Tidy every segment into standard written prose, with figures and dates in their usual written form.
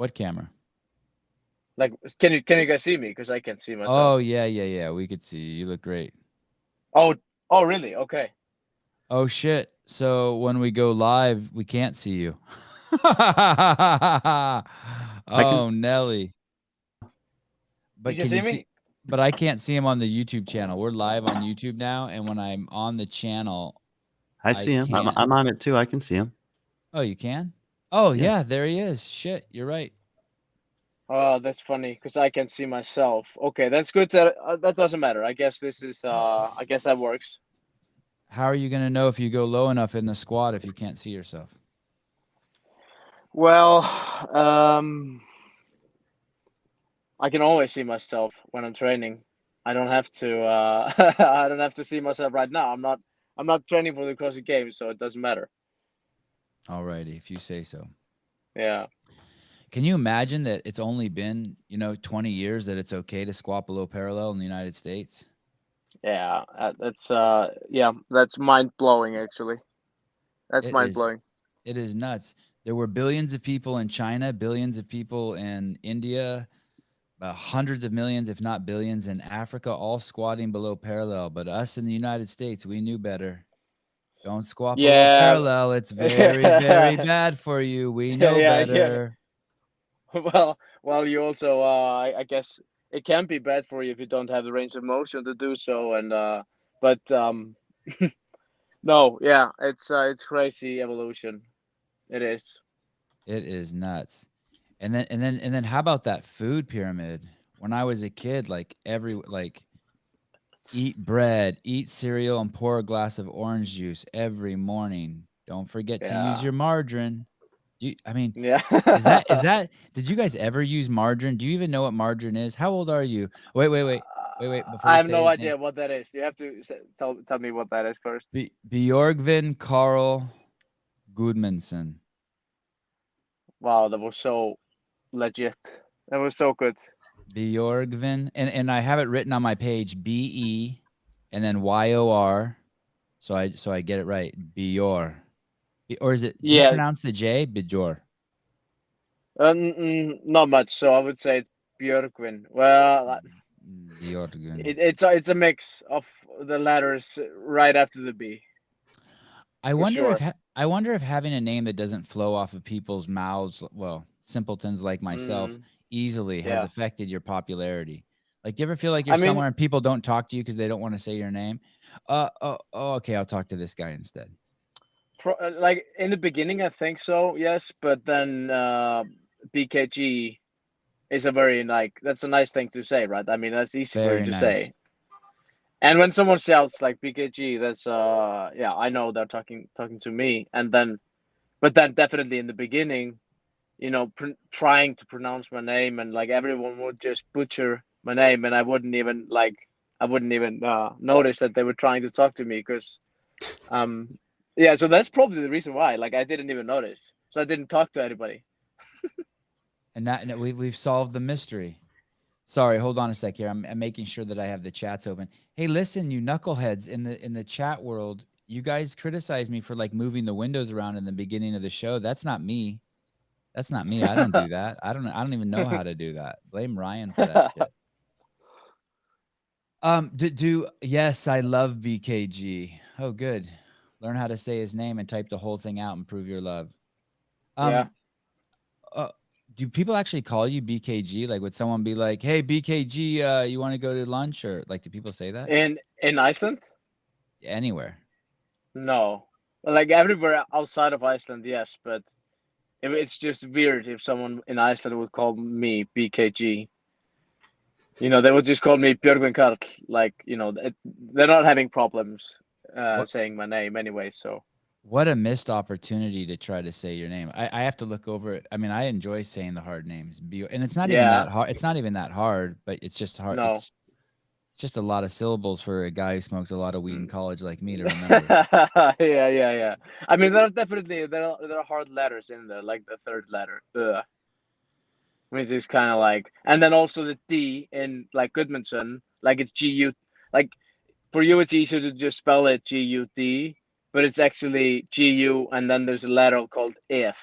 What camera? Like, can you guys see me? Because I can't see myself. Oh, yeah. We could see you. You look great. Oh, oh, really? Okay. Oh, shit. So when we go live, we can't see you. I can. Oh, Nelly. You But can can you see see? me? But I can't see him on the YouTube channel. We're live on YouTube now, and when I'm on the channel, I I see him. can't. I'm on it too. I can see him. Oh, you can? Oh, Yeah. yeah, there he is. Shit, you're right. Oh, that's funny because I can see myself. Okay, that's good. That doesn't matter. I guess this is. I guess that works. How are you gonna know if you go low enough in the squat if you can't see yourself? Well, I can always see myself when I'm training. I don't have to. I don't have to see myself right now. I'm not. I'm not training for the CrossFit Games, so it doesn't matter. Alrighty, if you say so. Yeah. Can you imagine that it's only been, 20 years that it's okay to squat below parallel in the United States? Yeah. That's. Yeah. That's mind blowing. Actually, that's It mind is blowing. it is nuts. There were billions of people in China, billions of people in India, hundreds of millions, if not billions, in Africa, all squatting below parallel. But us in the United States, we knew better. Don't squat below Yeah. parallel. It's very, very bad for you. We know Yeah. better. Well, you also, I guess it can be bad for you if you don't have the range of motion to do so, and but no, yeah, it's crazy evolution. It is. It is nuts. And then how about that food pyramid? When I was a kid, like eat bread, eat cereal, and pour a glass of orange juice every morning. Don't forget to use Yeah, your margarine. I mean, yeah. is that did you guys ever use margarine? Do you even know what margarine is? How old are you? Wait, before I you have say no anything. idea what that is. You have to tell me what that is first. Bjorgvin Carl Guðmundsson. Wow, that was so legit. That was so good. Bjorgvin, and I have it written on my page, BE and then YOR. So I get it right. Bjor. Or is it, do you Yeah, pronounce the J? Bjor. not much. So I would say it's Björgvin. Well, Bjorgvin. it's a mix of the letters right after the B I for wonder if sure. I wonder if having a name that doesn't flow off of people's mouths, well, simpletons like myself, Mm, easily has yeah, affected your popularity. Like, do you ever feel like you're I mean, somewhere and people don't talk to you because they don't want to say your name? Okay, I'll talk to this guy instead. like in the beginning, I think so, yes, but then BKG is a very like that's a nice thing to say, right? I mean, that's easy for you Very to nice. say. And when someone shouts like BKG, that's yeah, I know they're talking to me. And then, but then definitely in the beginning, trying to pronounce my name and like everyone would just butcher my name and I wouldn't even notice that they were trying to talk to me because um yeah, so that's probably the reason why like I didn't even notice, so I didn't talk to anybody. And we've solved the mystery. Sorry, hold on a sec here. I'm making sure that I have the chats open. Hey, listen, you knuckleheads in the chat world, you guys criticize me for like moving the windows around in the beginning of the show. That's not me. That's not me. I don't do that. I don't even know how to do that. Blame Ryan for that shit. Yes, I love BKG. Oh, good. Learn how to say his name and type the whole thing out and prove your love. Yeah, Um, uh, do people actually call you BKG? Like, would someone be like, "Hey, BKG, you want to go to lunch?" Or like, do people say that in Iceland. anywhere? No, like everywhere outside of Iceland, yes, but it's just weird if someone in Iceland would call me BKG. They would just call me Björgvin Karl. Like, they're not having problems What saying my name anyway. So what a missed opportunity to try to say your name. I have to look over it. I mean, I enjoy saying the hard names, and it's not even yeah, that hard. It's not even that hard, but it's just hard. no. It's just a lot of syllables for a guy who smoked a lot of weed in Mm. college like me to remember. Yeah. I mean, there are hard letters in there, like the third letter, which is kind of like, and then also the D in like Guðmundsson, like it's GU. Like for you, it's easier to just spell it GUD, but it's actually GU, and then there's a letter called if.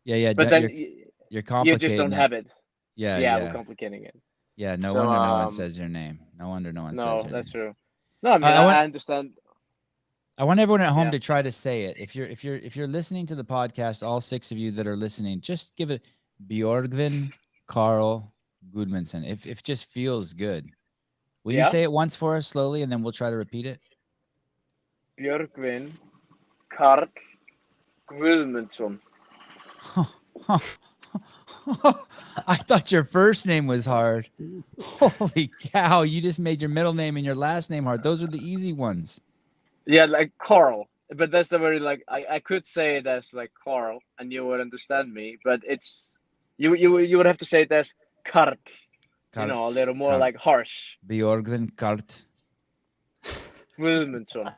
Yeah, But you're then You're You complicating just don't it. have it. Yeah, Yeah, we're yeah, complicating it. yeah. No So wonder no one says your name. No wonder no one says no, your that's name. true. No, I mean I want I understand. I want everyone at home Yeah. to try to say it. If you're listening to the podcast, all 6 of you that are listening, just give it Björgvin Carl Guðmundsson. If it just feels good. Will you Yeah. say it once for us slowly and then we'll try to repeat it? Björgvin Karl Guðmundsson. I thought your first name was hard. Holy cow, you just made your middle name and your last name hard. Those are the easy ones. Yeah, like Carl. But that's the very like I could say it as like Carl and you would understand me, but it's you would have to say it as Karl. You know, a little more like harsh. Björgvin Kart Guðmundsson.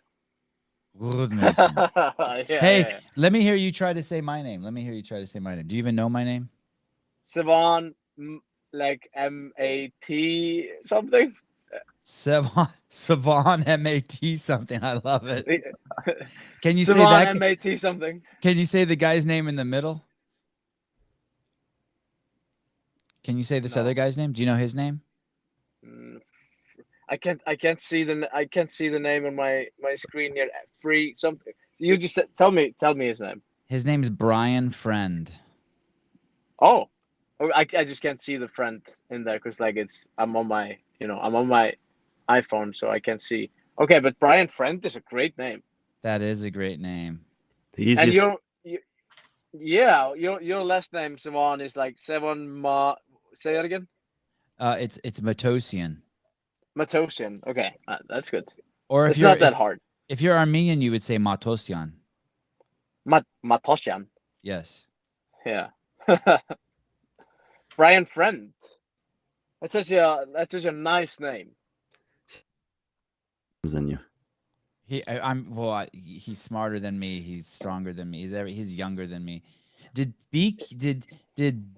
Guðmundsson. Yeah, Hey, yeah. let me hear you try to say my name. Let me hear you try to say my name. Do you even know my name? Sevan, like MAT something. Sevan MAT something. I love it. Can you say Sevan that? MAT something. Can you say the guy's name in the middle? Can you say this No. other guy's name? Do you know his name? I can't see the name on my screen here. Free something. You just tell me his name. His name's Brian Friend. Oh, I just can't see the friend in there because like I'm on my iPhone, so I can't see. Okay, but Brian Friend is a great name. That is a great name. The And easiest. your last name Sevan is like Sevan say that again. It's Matosian. Matosian. Okay, that's good. Or if It's you're not that hard. If you're Armenian, you would say Matosian. Matosian. Yes. Yeah. Brian Friend. That's such a nice name. Than you. He's smarter than me. He's stronger than me. He's younger than me. Did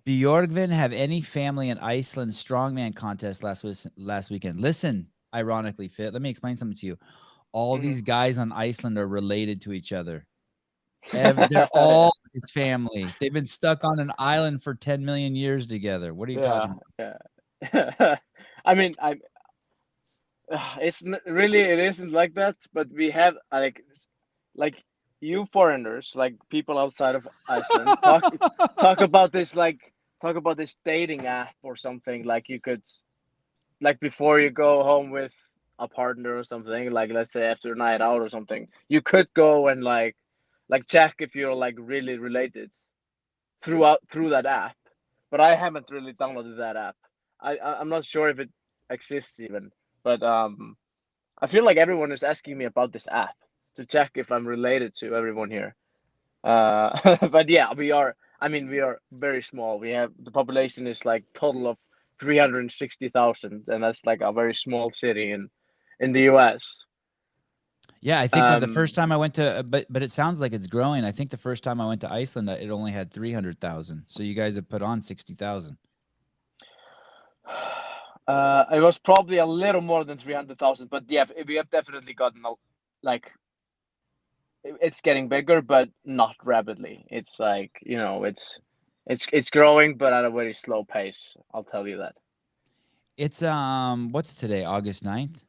Björgvin have any family in Iceland strongman contest last weekend? Listen, ironically, Fit. Let me explain something to you. All these guys on Iceland are related to each other. They're all his family. They've been stuck on an island for 10 million years together. What are you talking about? Yeah. I mean, it isn't like that, but we have like you foreigners, like people outside of Iceland, talk about this dating app or something. Like you could, like before you go home with a partner or something, like let's say after a night out or something, you could go and like check if you're like really related through that app. But I haven't really downloaded that app. I'm not sure if it exists even, but I feel like everyone is asking me about this app to check if I'm related to everyone here. But yeah, we are very small. The population is like total of 360,000, and that's like a very small city in the US. Yeah, I think the first time I went to, but it sounds like it's growing. I think the first time I went to Iceland, it only had 300,000. So you guys have put on 60,000. It was probably a little more than 300,000, but yeah, we have definitely gotten like it's getting bigger, but not rapidly. It's like it's growing, but at a very slow pace. I'll tell you that. It's what's today? August 9th?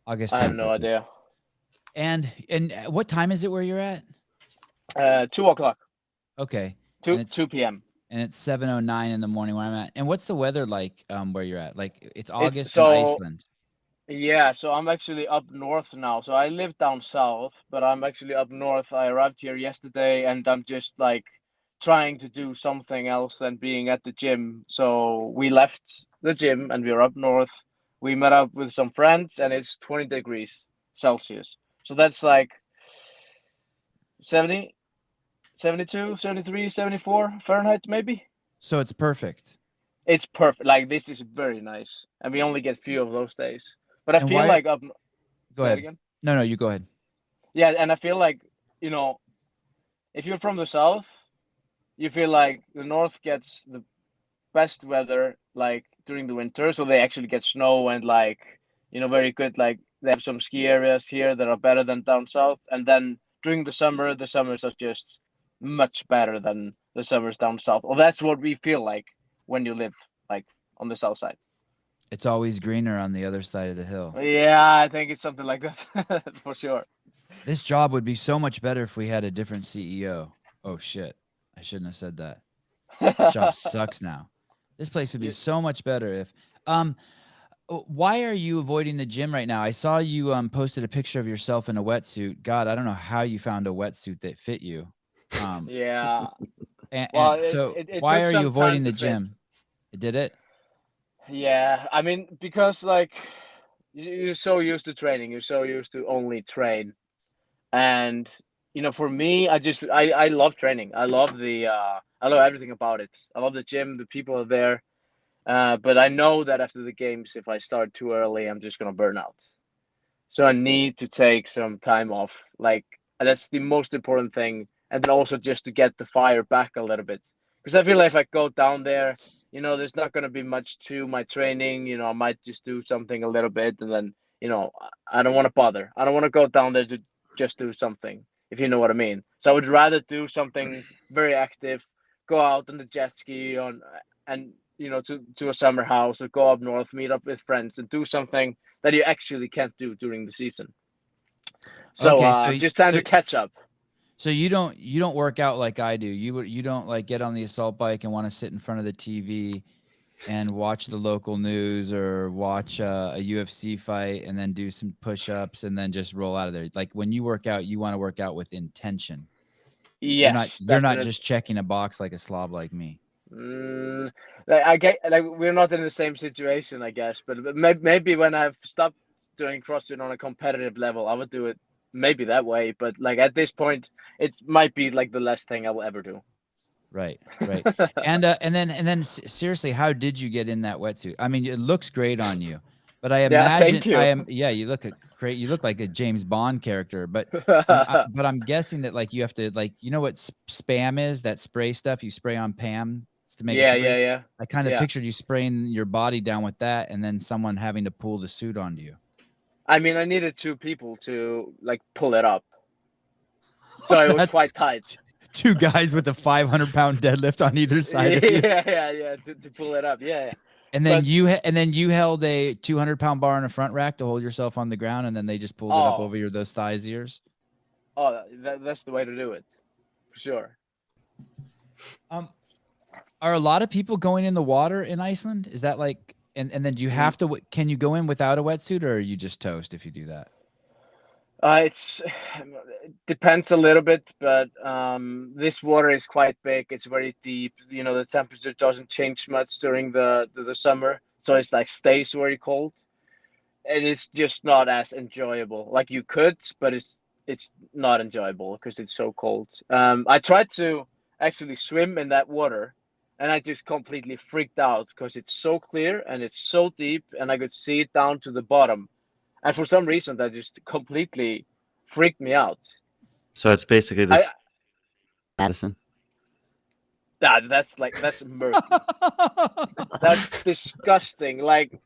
August 10th. I have no idea. And what time is it where you're at? 2:00. Okay. 2 p.m. And it's 7:09 in the morning where I'm at. And what's the weather like where you're at? Like it's August in Iceland. Yeah, so I'm actually up north now. So I live down south, but I'm actually up north. I arrived here yesterday and I'm just like trying to do something else than being at the gym. So we left the gym and we're up north. We met up with some friends and it's 20 degrees Celsius. So that's like 70, 72, 73, 74 Fahrenheit maybe. So it's perfect. It's perfect. Like this is very nice. And we only get few of those days. But I feel like up. Go ahead. Again? No, you go ahead. Yeah, and I feel like, if you're from the south, you feel like the north gets the best weather like during the winter. So they actually get snow and like, very good. Like they have some ski areas here that are better than down south. And then during the summers are just much better than the summers down south. Well, that's what we feel like when you live like on the south side. It's always greener on the other side of the hill. Yeah, I think it's something like that for sure. This job would be so much better if we had a different CEO. Oh shit. I shouldn't have said that. This job sucks now. This place would be so much better if why are you avoiding the gym right now? I saw you posted a picture of yourself in a wetsuit. God, I don't know how you found a wetsuit that fit you. Yeah. And so it why took are some you avoiding time the to fit. gym? Did it? Yeah, I mean, because like you're so used to training, you're so used to only train. And for me, I love training. I love everything about it. I love the gym, the people are there. But I know that after the games, if I start too early, I'm just gonna burn out. So I need to take some time off. Like that's the most important thing. And then also just to get the fire back a little bit. Because I feel like if I go down there, there's not gonna be much to my training. I might just do something a little bit and then, I don't want to bother. I don't want to go down there to just do something, if you know what I mean. So I would rather do something very active, go out on the jet ski and to a summer house or go up north, meet up with friends and do something that you actually can't do during the season. So Okay, so just time to catch up. So you don't work out like I do. You don't like get on the assault bike and want to sit in front of the TV and watch the local news or watch a UFC fight and then do some push-ups and then just roll out of there. Like when you work out, you want to work out with intention. Yes, You're not definitely. just checking a box like a slob like me. I get like we're not in the same situation, I guess, but maybe when I've stopped doing CrossFit on a competitive level, I would do it maybe that way. But like at this point, it might be like the last thing I will ever do. Right. And then seriously, how did you get in that wetsuit? I mean, it looks great on you, but I Yeah, imagine thank you. you look great. You look like a James Bond character, but I'm guessing that like you have to like, you know what spam is, that spray stuff you spray on Pam to make it slippery. Yeah. I kind of Yeah. pictured you spraying your body down with that and then someone having to pull the suit onto you. I mean, I needed two people to like pull it up, so it was quite tight. Two guys with a 500-pound deadlift on either side of you. Yeah, to pull it up. Yeah. And then you held a 200-pound bar on a front rack to hold yourself on the ground, and then they just pulled it up over those thighs ears. Oh, that's the way to do it, for sure. Are a lot of people going in the water in Iceland? Is that like, and then do you have to? Can you go in without a wetsuit, or are you just toast if you do that? It depends a little bit, but this water is quite big. It's very deep. The temperature doesn't change much during the summer, so it's like stays very cold. And it's just not as enjoyable. Like you could, but it's not enjoyable because it's so cold. I tried to actually swim in that water, and I just completely freaked out because it's so clear and it's so deep, and I could see it down to the bottom. And for some reason, that just completely freaked me out. So it's basically this Madison. That's murky. That's disgusting. Like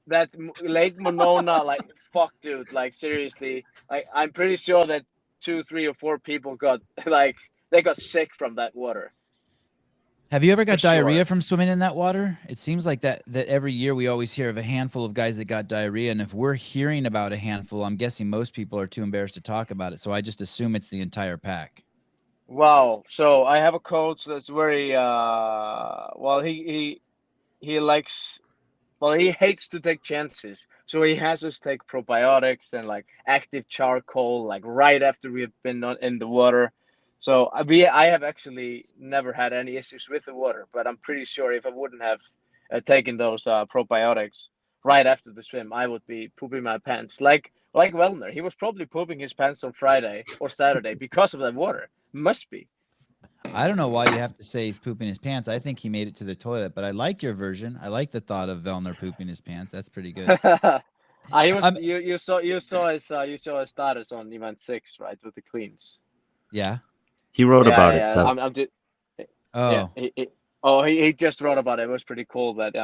that Lake Monona, like fuck, dude. Like seriously, like I'm pretty sure that 2, 3, or 4 people got they got sick from that water. Have you ever got diarrhea from swimming in that water? It seems like that every year we always hear of a handful of guys that got diarrhea. And if we're hearing about a handful, I'm guessing most people are too embarrassed to talk about it. So I just assume it's the entire pack. Wow. So I have a coach that's very well, he likes, well, he hates to take chances. So he has us take probiotics and like active charcoal like right after we have been in the water. So I have actually never had any issues with the water, but I'm pretty sure if I wouldn't have taken those probiotics right after the swim, I would be pooping my pants. Like Wellner, he was probably pooping his pants on Friday or Saturday because of that water. Must be. I don't know why you have to say he's pooping his pants. I think he made it to the toilet, but I like your version. I like the thought of Vellner pooping his pants. That's pretty good. You saw his status on event 6, right, with the cleans. Yeah. He wrote about it. So I'm just. Oh. Yeah. He just wrote about it. It was pretty cool. But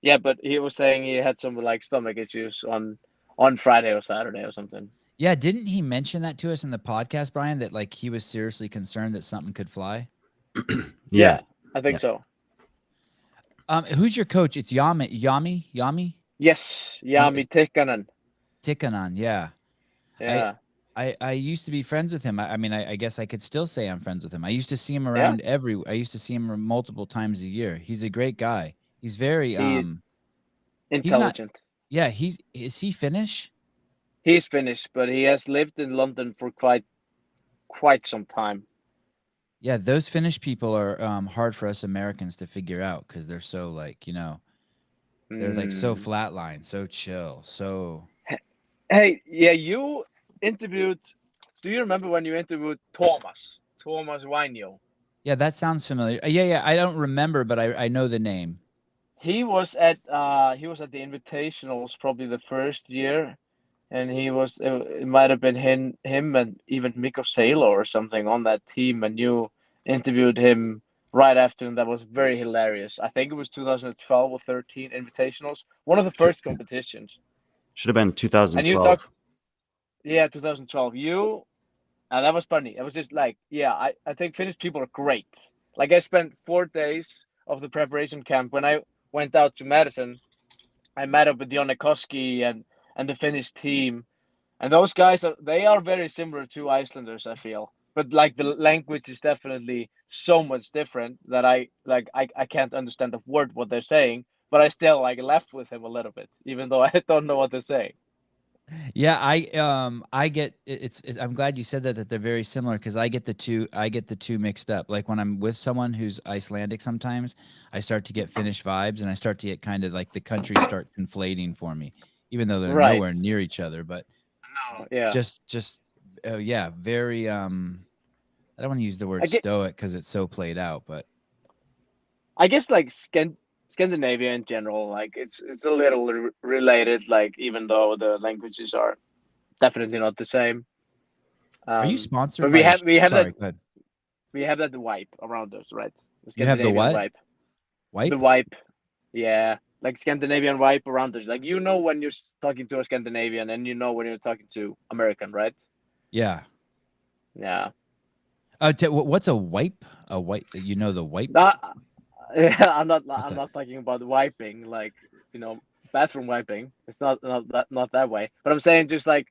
yeah, but he was saying he had some like stomach issues on Friday or Saturday or something. Yeah, didn't he mention that to us in the podcast, Brian, that like he was seriously concerned that something could fly? Yeah. I think so. Who's your coach? It's Yami? Yes, Yami Tikkanen. Tikkanen, yeah. Yeah. I used to be friends with him. I mean, I guess I could still say I'm friends with him. I used to see him Yeah. around I used to see him multiple times a year. He's a great guy. He's very Intelligent. Is he Finnish? He's Finnish, but he has lived in London for quite some time. Yeah, those Finnish people are hard for us Americans to figure out because they're so like, you know, they're like so flatline, so chill, so. Hey, yeah, you interviewed. Do you remember when you interviewed Thomas Wainio? Yeah, that sounds familiar. Yeah, I don't remember, but I know the name. He was at the Invitationals probably the first year, and it might have been him and even Mikko Salo or something on that team, and you interviewed him right after, and that was very hilarious. I think it was 2012 or 13 Invitationals, one of the first competitions. Should have been 2012. And you talked, yeah, 2012. And that was funny. It was just like, yeah, I think Finnish people are great. Like I spent 4 days of the preparation camp. When I went out to Madison, I met up with Jonne Koski and the Finnish team. And those guys they are very similar to Icelanders, I feel. But like the language is definitely so much different that I can't understand a word what they're saying, but I still like laugh with him a little bit, even though I don't know what they're saying. Yeah, I get it's I'm glad you said that they're very similar because I get the two mixed up. Like when I'm with someone who's Icelandic, sometimes I start to get Finnish vibes and I start to get kind of like the countries start conflating for me, even though they're nowhere near each other. But no, yeah, just yeah, very I don't want to use the word stoic because it's so played out, but I guess like Scandinavia in general, like it's a little related, like even though the languages are definitely not the same. Are you sponsored? But we have sorry, that we have that wipe around us, right? You have the what? Wipe? The wipe. Yeah, like Scandinavian wipe around us. Like you know when you're talking to a Scandinavian, and you know when you're talking to American, right? Yeah. Yeah. What's a wipe? A wipe? You know the wipe? Yeah, I'm not talking about wiping, like, you know, bathroom wiping. It's not that way. But I'm saying just like,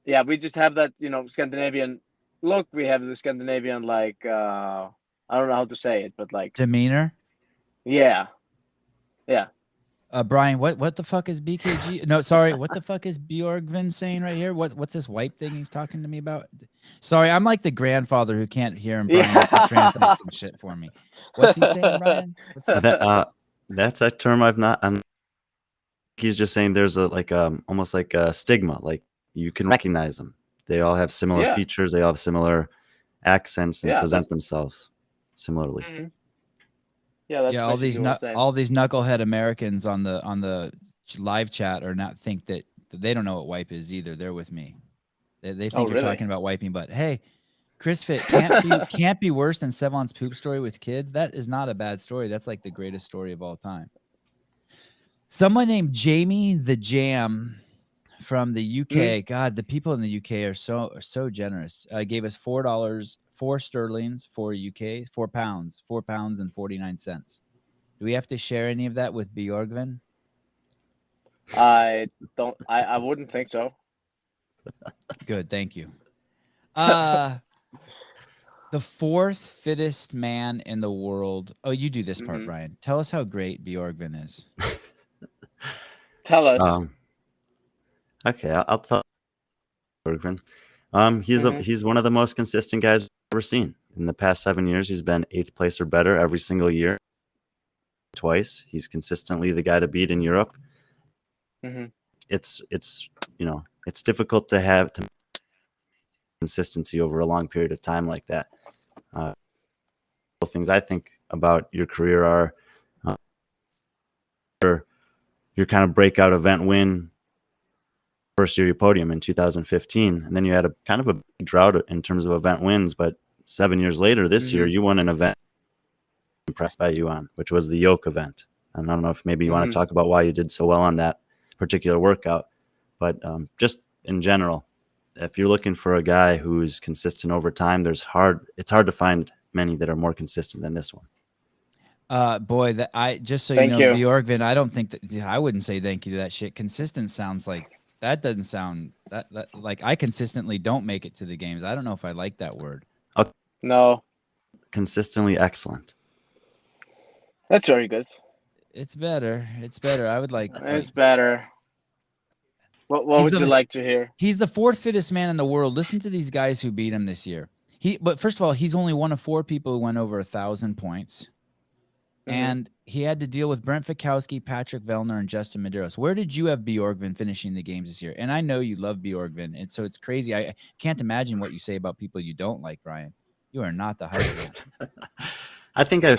yeah, we just have that, you know, Scandinavian look. We have the Scandinavian like I don't know how to say it, but like demeanor. Yeah. Brian, what the fuck is BKG? No, sorry, what the fuck is Björgvin saying right here? What's this wipe thing he's talking to me about? Sorry, I'm like the grandfather who can't hear him. Brian has to translate some shit for me. What's he saying, Brian? That's a term he's just saying there's a like almost like a stigma, like you can recognize them. They all have similar features. They all have similar accents and present themselves similarly. Mm-hmm. Yeah, that's all these knucklehead Americans on the live chat are not think that they don't know what wipe is either. They're with me. They think you're talking about wiping butt. Hey, CrossFit can't be worse than Sevan's poop story with kids. That is not a bad story. That's like the greatest story of all time. Someone named Jamie the Jam from the UK. God, the people in the UK are so generous. Gave us $4, 4 sterlings for UK, 4 pounds and 49 cents. Do we have to share any of that with Björgvin? I wouldn't think so. Good, thank you. The 4th fittest man in the world. Oh, you do this part, Brian. Tell us how great Björgvin is. Tell us. Okay, I'll tell Björgvin. He's one of the most consistent guys I've ever seen. In the past 7 years, he's been 8th place or better every single year. Twice. He's consistently the guy to beat in Europe. It's it's difficult to have consistency over a long period of time like that. Things I think about your career are your kind of breakout event win first year, your podium in 2015, and then you had a kind of a drought in terms of event wins. But 7 years later, this year, you won an event I'm impressed by you on, which was the Yoke event. And I don't know if maybe you want to talk about why you did so well on that particular workout, but just in general. If you're looking for a guy who's consistent over time, it's hard to find many that are more consistent than this one. Boy, that I just so Thank you know, you. Bjorgvin, I don't think that I wouldn't say thank you to that shit. Consistent sounds like that doesn't sound that like I consistently don't make it to the games. I don't know if I like that word. No, Consistently excellent. that's very good. It's better. It's better. I would like It's better. What would you like to hear? He's the fourth fittest man in the world. Listen to these guys who beat him this year. But first of all, he's only one of 4 people who went over 1,000 points. And he had to deal with Brent Fikowski, Patrick Vellner, and Justin Medeiros. Where did you have Bjorgvin finishing the games this year? And I know you love Bjorgvin, and so it's crazy. I can't imagine what you say about people you don't like, Brian. You are not the hype man. I think I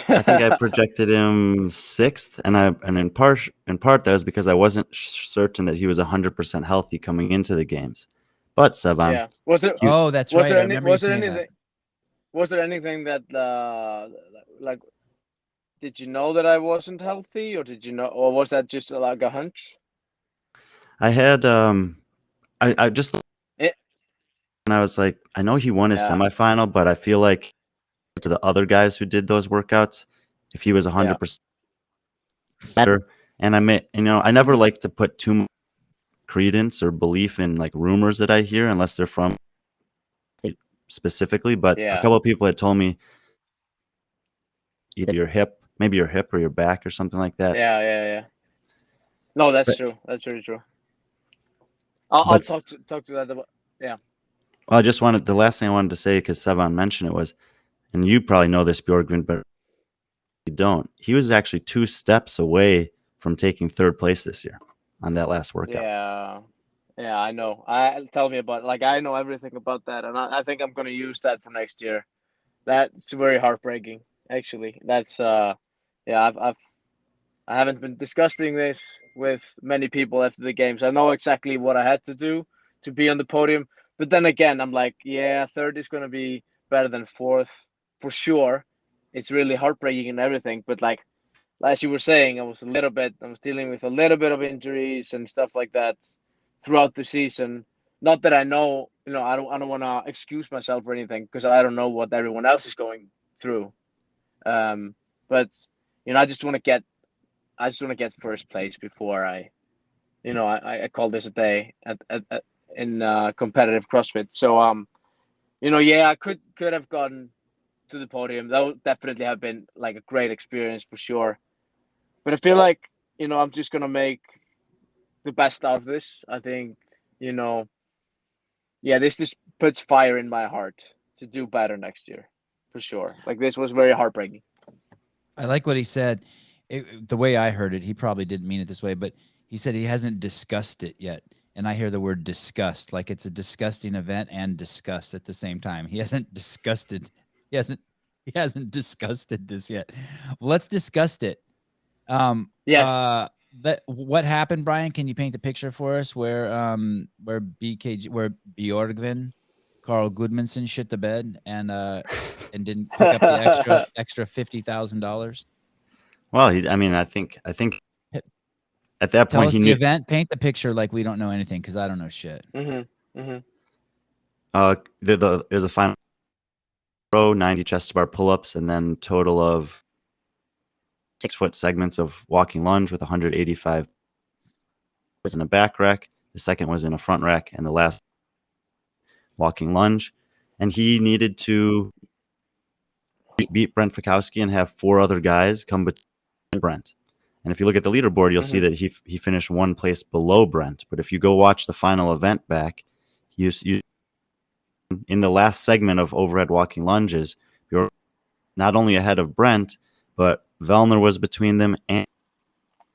projected him 6th, and in part that was because I wasn't certain that he was 100% healthy coming into the games. But Sevan, Yeah. Was it? Oh, that's Was right. there I any? remember Was you there saying anything? that. Was there anything that like? Did you know that I wasn't healthy, or did you know, or was that just like a hunch? I had I just It, and I was like, I know he won his Yeah. semifinal, but I feel like to the other guys who did those workouts, if he was 100% better, and I never like to put too much credence or belief in like rumors that I hear unless they're from specifically, but a couple of people had told me either maybe your hip or your back or something like that. Yeah. No, that's true. That's very true. I'll talk to that about. Yeah. Well, the last thing I wanted to say, because Sevan mentioned it, was, and you probably know this, Bjorgvin, but you don't. He was actually 2 steps away from taking 3rd place this year on that last workout. Yeah, I know. Tell me about it. Like, I know everything about that, and I think I'm gonna use that for next year. That's very heartbreaking, actually. That's I haven't been discussing this with many people after the games. I know exactly what I had to do to be on the podium, but then again, I'm like, yeah, 3rd is gonna be better than 4th for sure. It's really heartbreaking and everything, but like as you were saying, I was dealing with a little bit of injuries and stuff like that throughout the season. Not that I know, I don't want to excuse myself or anything, because I don't know what everyone else is going through. But I just want to get 1st place before I call this a day in competitive CrossFit. So I could have gotten to the podium. That would definitely have been like a great experience for sure. But I feel like, I'm just going to make the best out of this. I think, this just puts fire in my heart to do better next year, for sure. Like, this was very heartbreaking. I like what he said. The way I heard it, he probably didn't mean it this way, but he said he hasn't discussed it yet. And I hear the word disgust, like it's a disgusting event and disgust at the same time. He hasn't disgusted. He hasn't disgusted this yet. Well, let's discuss it. Yes. What happened, Brian? Can you paint the picture for us where Bjorgvin, Carl Guðmundsson shit the bed and didn't pick up the extra $50,000? Well, I think at that Tell point us he the knew. event. Paint the picture like we don't know anything, because I don't know shit. There's a final row, 90 chest to bar pull-ups, and then total of 6-foot segments of walking lunge with 185 was in a back rack. The second was in a front rack, and the last walking lunge. And he needed to beat Brent Fikowski and have 4 other guys come between Brent. And if you look at the leaderboard, you'll see that he finished 1 place below Brent. But if you go watch the final event back, you in the last segment of overhead walking lunges, you're not only ahead of Brent, but Vellner was between them, and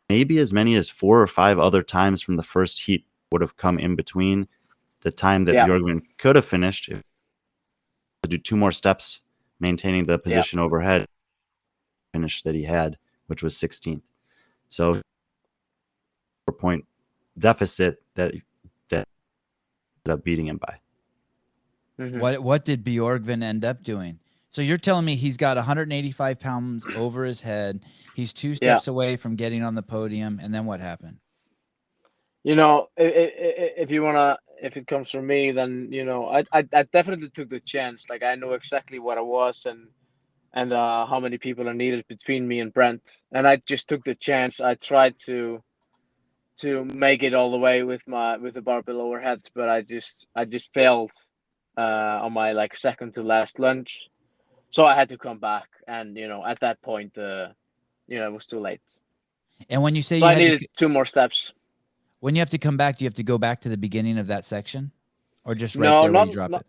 maybe as many as 4 or 5 other times from the first heat would have come in between the time that Bjorgvin could have finished if to do 2 more steps, maintaining the position overhead finish that he had, which was 16th. So 4-point deficit that ended up beating him by. What did Bjorgvin end up doing? So you're telling me he's got 185 pounds over his head. He's 2 steps away from getting on the podium. And then what happened? If you want to, if it comes from me, then I definitely took the chance. Like I know exactly what I was and how many people are needed between me and Brent, and I just took the chance. I tried to make it all the way with the barbell overhead, but I just failed on my like second to last lunge, so I had to come back, and at that point, it was too late. And when you say So you I had needed 2 more steps. when you have to come back, do you have to go back to the beginning of that section, or just right No, there where you drop not it?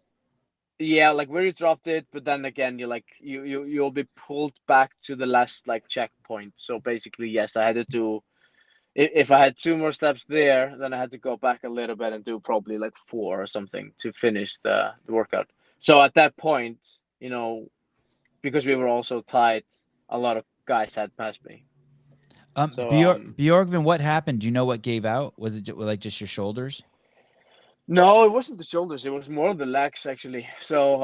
yeah, like where you dropped it, but then again, you'll be pulled back to the last like checkpoint. So basically, yes, I had to do. If I had 2 more steps there, then I had to go back a little bit and do probably like 4 or something to finish the workout. So at that point, because we were also tight, a lot of guys had passed me. So Bjorgvin, what happened? Do you know what gave out? Was it like just your shoulders? no, it wasn't the shoulders. It was more the legs actually. So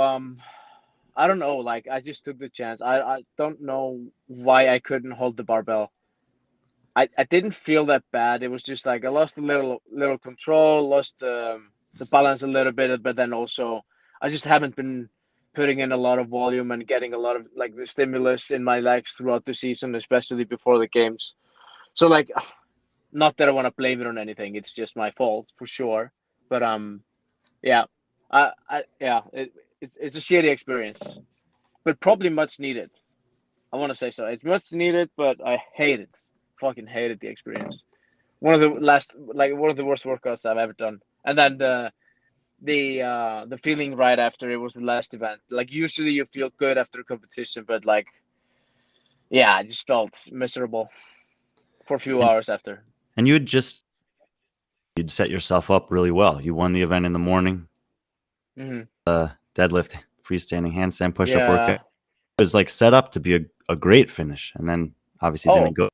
I don't know. Like I just took the chance. I don't know why I couldn't hold the barbell. I didn't feel that bad. It was just like I lost a little control, lost the balance a little bit, but then also I just haven't been putting in a lot of volume and getting a lot of like the stimulus in my legs throughout the season, especially before the games. So like, not that I want to blame it on anything. It's just my fault for sure. But yeah, it's a shitty experience, but probably much needed. I want to say so. It's much needed, but I hate it. Fucking hated the experience. One of the worst workouts I've ever done. And then the feeling right after it was the last event. Like usually you feel good after a competition, but like, yeah, I just felt miserable for a few hours after. And you'd set yourself up really well. You won the event in the morning. Deadlift, freestanding handstand push-up workout. It was like set up to be a great finish, and then obviously didn't go.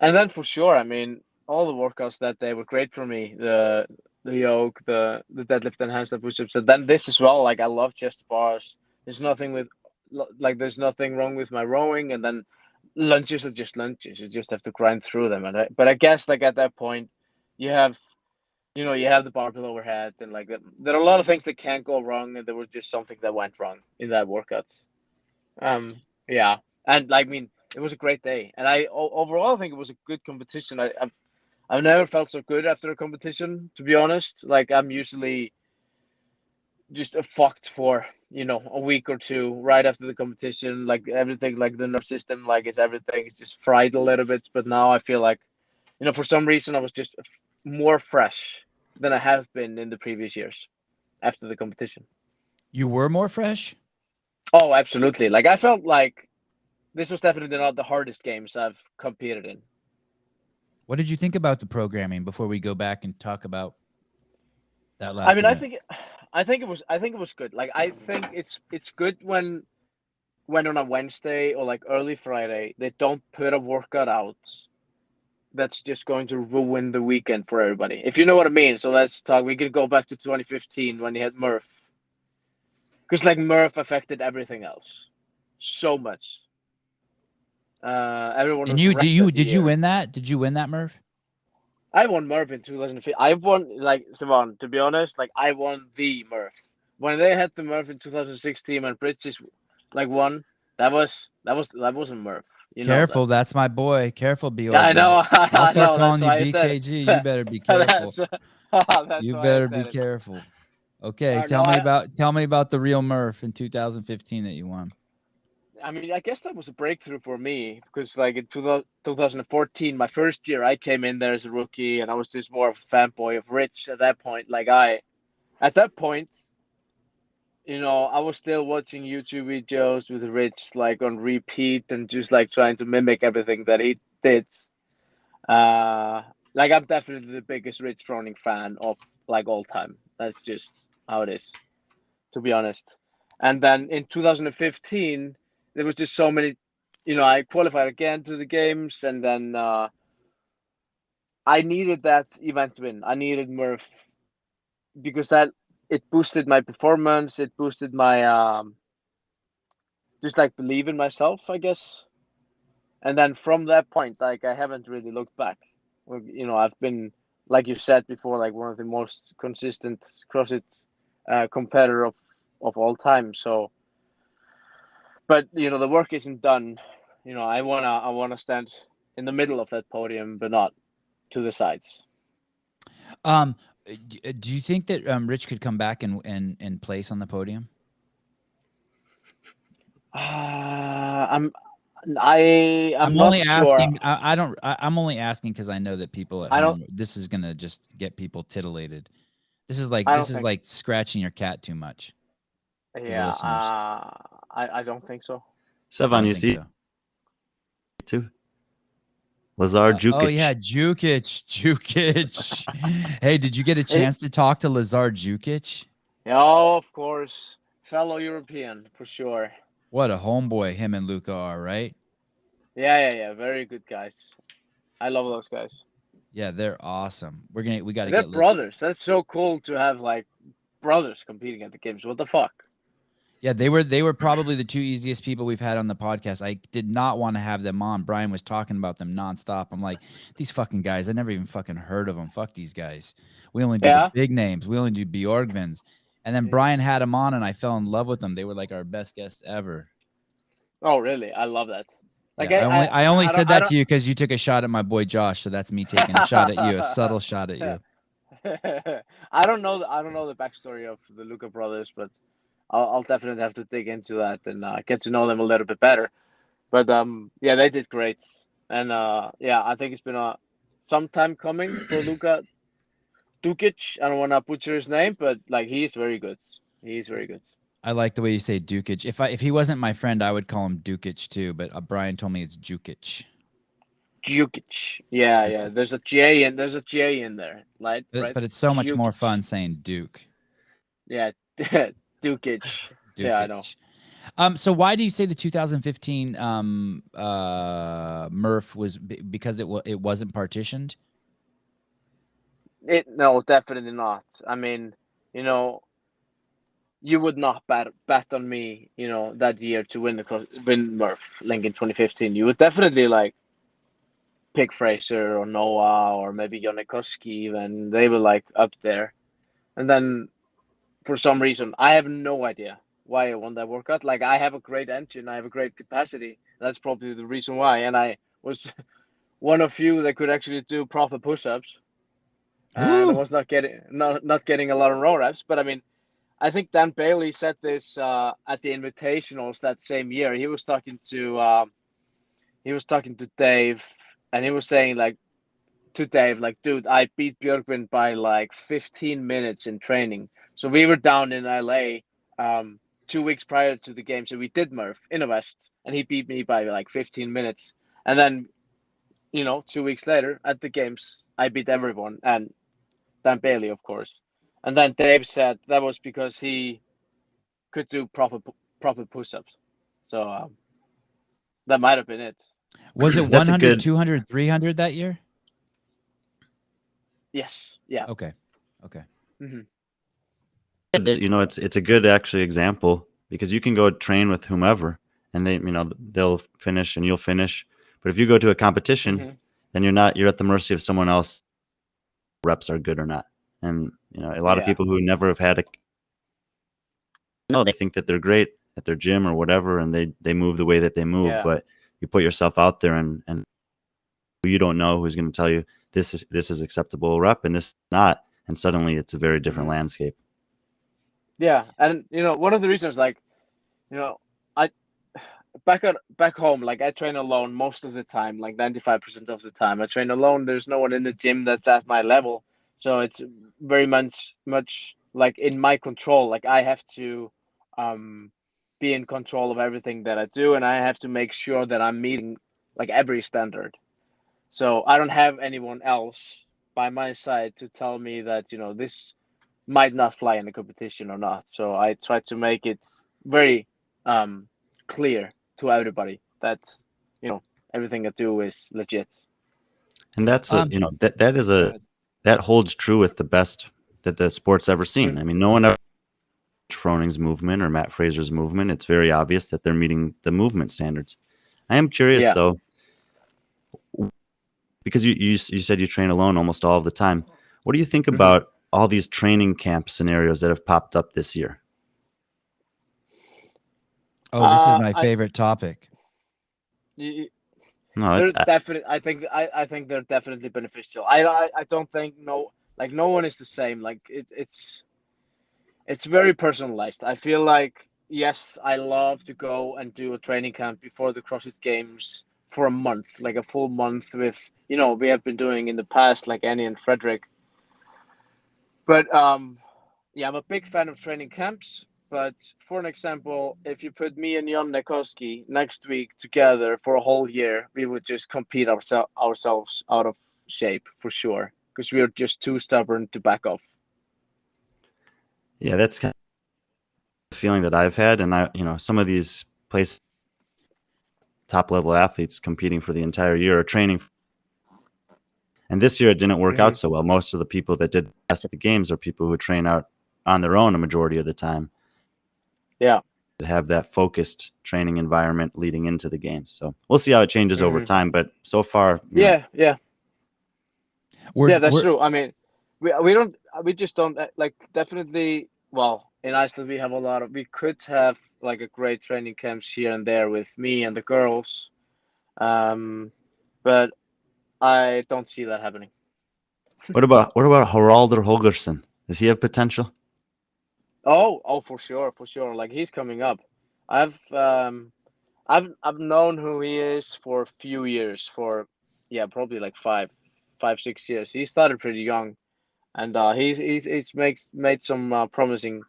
And then for sure, I mean, all the workouts that day were great for me. The yoke, the deadlift and handstand push-ups, and then this as well. Like I love chest bars. There's nothing wrong with my rowing, and then lunges are just lunges. You just have to grind through them. But I guess like at that point, you have the barbell overhead, and like there are a lot of things that can't go wrong, and there was just something that went wrong in that workout. Yeah, and like, I mean, it was a great day, and overall I think it was a good competition. I've never felt so good after a competition, to be honest. Like I'm usually just fucked for a week or two right after the competition. Like everything, like the nerve system, like everything is just fried a little bit. But now I feel like, for some reason I was just more fresh than I have been in the previous years after the competition. You were more fresh? Oh, absolutely. Like I felt like this was definitely not the hardest games I've competed in. What did you think about the programming before we go back and talk about that last event? I think it was good. Like I think it's good when on a Wednesday or like early Friday they don't put a workout out that's just going to ruin the weekend for everybody. If you know what I mean. So let's talk. We could go back to 2015 when you had Murph. Because like Murph affected everything else so much. Everyone. And did you win that? Did you win that, Murph? I won Murph in 2015. I won like Sevan. To be honest, like I won the Murph when they had the Murph in 2016 and British like won. That wasn't Murph. Careful, that's my boy. Careful, Bjo. Yeah, I know. I'll start calling you BKG. You better be careful. You better be careful. Okay, tell me about the real Murph in 2015 that you won. I mean, I guess that was a breakthrough for me because, like, in 2014, my first year, I came in there as a rookie, and I was just more of a fanboy of Rich at that point. Like, at that point, I was still watching YouTube videos with Rich, like, on repeat and just, like, trying to mimic everything that he did. Like, I'm definitely the biggest Rich Froning fan of, like, all time. That's just how it is, to be honest. And then in 2015, there was just so many, I qualified again to the games, and then I needed that event win. I needed Murph because it boosted my performance. It boosted my just like believe in myself, I guess. And then from that point, like I haven't really looked back. I've been like you said before, like one of the most consistent CrossFit competitor of all time. So, but the work isn't done. I wanna stand in the middle of that podium, but not to the sides. Do you think that Rich could come back and place on the podium? I'm only not asking. sure. I'm only asking because I know that people at home. This is gonna just get people titillated. This is like scratching your cat too much. Yeah. I don't think so. Sevan, you see, too. Lazar Jukic. Oh yeah, Jukic. Hey, did you get a chance to talk to Lazar Jukic? Yeah, of course, fellow European for sure. What a homeboy him and Lucca are, right? Yeah. Very good guys. I love those guys. Yeah, they're awesome. We got to They're get brothers. That's so cool to have like brothers competing at the games. What the fuck? Yeah, they were probably the two easiest people we've had on the podcast. I did not want to have them on. Brian was talking about them nonstop. I'm like, these fucking guys, I never even fucking heard of them. Fuck these guys. We only do the big names. We only do Björgvins. And then Brian had them on, and I fell in love with them. They were like our best guests ever. Oh, really? I love that. Like yeah, I only said that to you because you took a shot at my boy Josh, so that's me taking a shot at you, a subtle shot at you. I don't know the backstory of the Lucca brothers, but I'll definitely have to dig into that and get to know them a little bit better. But yeah, they did great, and yeah, I think it's been some time coming for Lucca Dukic. I don't want to butcher his name, but like he's very good. He's very good. I like the way you say Dukic. If he wasn't my friend, I would call him Dukic too. But Brian told me it's Jukic. Jukic. Yeah. There's a J in there, right? But it's so much more fun saying Duke. Yeah, Dukic. Yeah, I know. So why do you say the 2015 Murph was because it wasn't partitioned? No, definitely not. I mean, you would not bet on me, that year to win Murph Lincoln 2015. You would definitely like pick Fraser or Noah or maybe Jonikoski even. They were like up there. And then for some reason, I have no idea why I won that workout. Like I have a great engine, I have a great capacity. That's probably the reason why. And I was one of few that could actually do proper push-ups. And I was not getting a lot of row reps. But I mean, I think Dan Bailey said this at the Invitationals that same year. He was talking to Dave, and he was saying to Dave, dude, I beat Björgvin by 15 minutes in training. So we were down in LA 2 weeks prior to the game. So we did Murph in the West, and he beat me by 15 minutes. And then, 2 weeks later at the games, I beat everyone, and Dan Bailey, of course. And then Dave said that was because he could do proper push-ups. So that might have been it. Was it 100, 200, 300 that year? Yes. Yeah. Okay. Mm-hmm. It's a good actually example because you can go train with whomever and they'll finish and you'll finish. But if you go to a competition, then you're at the mercy of someone else. Reps are good or not. And a lot of people who never have had they think that they're great at their gym or whatever, and they move the way that they move. Yeah. But you put yourself out there, and you don't know who's going to tell you this is acceptable rep and this is not, and suddenly it's a very different landscape. Yeah, and one of the reasons, I back home, I train alone most of the time, 95% of the time. I train alone. There's no one in the gym that's at my level. So it's very much in my control. I have to be in control of everything that I do, and I have to make sure that I'm meeting every standard. So I don't have anyone else by my side to tell me that this might not fly in the competition or not. So I try to make it very clear to everybody that everything I do is legit. And that's that holds true with the best that the sport's ever seen. I mean, no one ever Froning's movement or Matt Fraser's movement. It's very obvious that they're meeting the movement standards. I am curious though, because you said you train alone almost all of the time. What do you think about all these training camp scenarios that have popped up this year? Oh, this is my favorite topic. No, They're definitely. I think they're definitely beneficial. I don't think no one is the same. Like it's very personalized. I feel like yes, I love to go and do a training camp before the CrossFit Games for a month, like a full month with we have been doing in the past, like Annie and Frederick. But yeah, I'm a big fan of training camps. But for an example, if you put me and Jon Nekowski next week together for a whole year, we would just compete ourselves out of shape for sure, because we are just too stubborn to back off. Yeah, that's kind of the feeling that I've had, and some of these places, top level athletes competing for the entire year or training. And this year it didn't work out so well. Most of the people that did the best at the games are people who train out on their own a majority of the time. Yeah. To have that focused training environment leading into the games. So we'll see how it changes over time. But so far, yeah, that's We're true. I mean, we just don't like definitely. Well, in Iceland we have we could have like a great training camps here and there with me and the girls, but I don't see that happening. What about Haraldur Holgersson? Does he have potential? Oh, for sure. Like he's coming up. I've known who he is for a few years, probably like 6 years. He started pretty young, and he's made some promising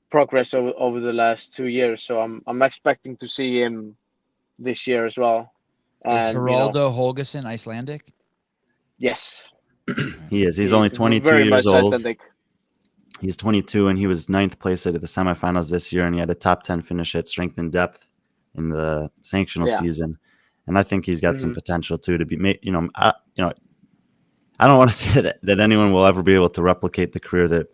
progress over the last 2 years. So I'm expecting to see him this year as well. Is And Haraldur Holgersson Icelandic? Yes, he is. He's only 22 very years much old. Icelandic. He's 22, and he was 9th place at the semifinals this year, and he had a top 10 finish at strength and depth in the sanctional season. And I think he's got some potential too to be made. I don't want to say that anyone will ever be able to replicate the career that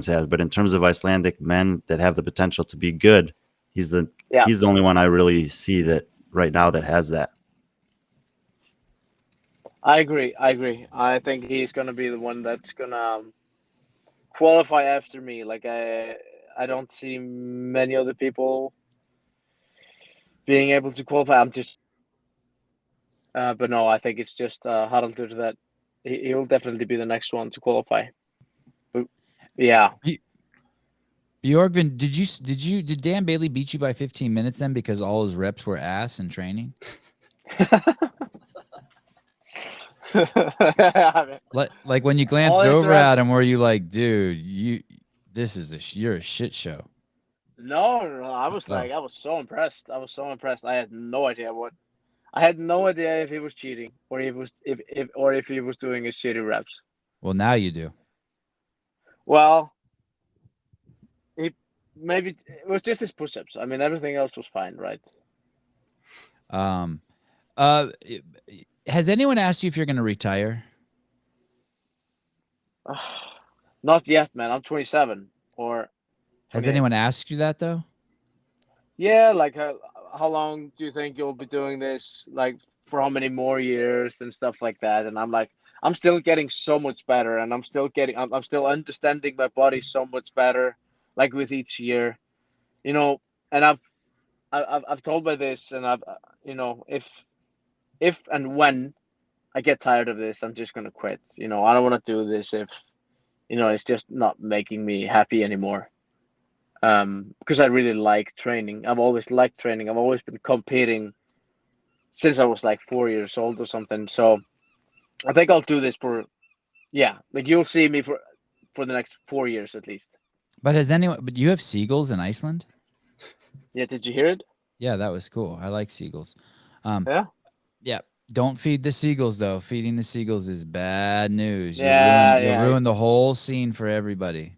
he has, but in terms of Icelandic men that have the potential to be good, he's the only one I really see that right now that has that. I agree. I think he's gonna be the one that's gonna qualify after me. Like I don't see many other people being able to qualify. But no, I think it's just Haraldur that he'll definitely be the next one to qualify. But, yeah. Björgvin, did Dan Bailey beat you by 15 minutes then because all his reps were ass in training? Like when you glanced over at him, were you like, dude, you're a shit show? No, I was I was so impressed. I had no idea if he was cheating or if he was doing his shitty reps. Well, now you do. Well, maybe it was just his push-ups. I mean, everything else was fine, right? Has anyone asked you if you're going to retire? Not yet, man. I'm 27. Or has anyone asked you that though? Yeah, like how long do you think you'll be doing this? Like for how many more years and stuff like that? And I'm like, I'm still getting so much better, and I'm still understanding my body so much better, like with each year, and I've told by this, and if and when I get tired of this, I'm just gonna quit. I don't want to do this if it's just not making me happy anymore. Because I really like training. I've always liked training. I've always been competing since I was like 4 years old or something. So I think I'll do this like you'll see me for the next 4 years at least. But you have seagulls in Iceland? Yeah, did you hear it? Yeah, that was cool. I like seagulls. Yeah. Don't feed the seagulls though. Feeding the seagulls is bad news. You'll ruin the whole scene for everybody.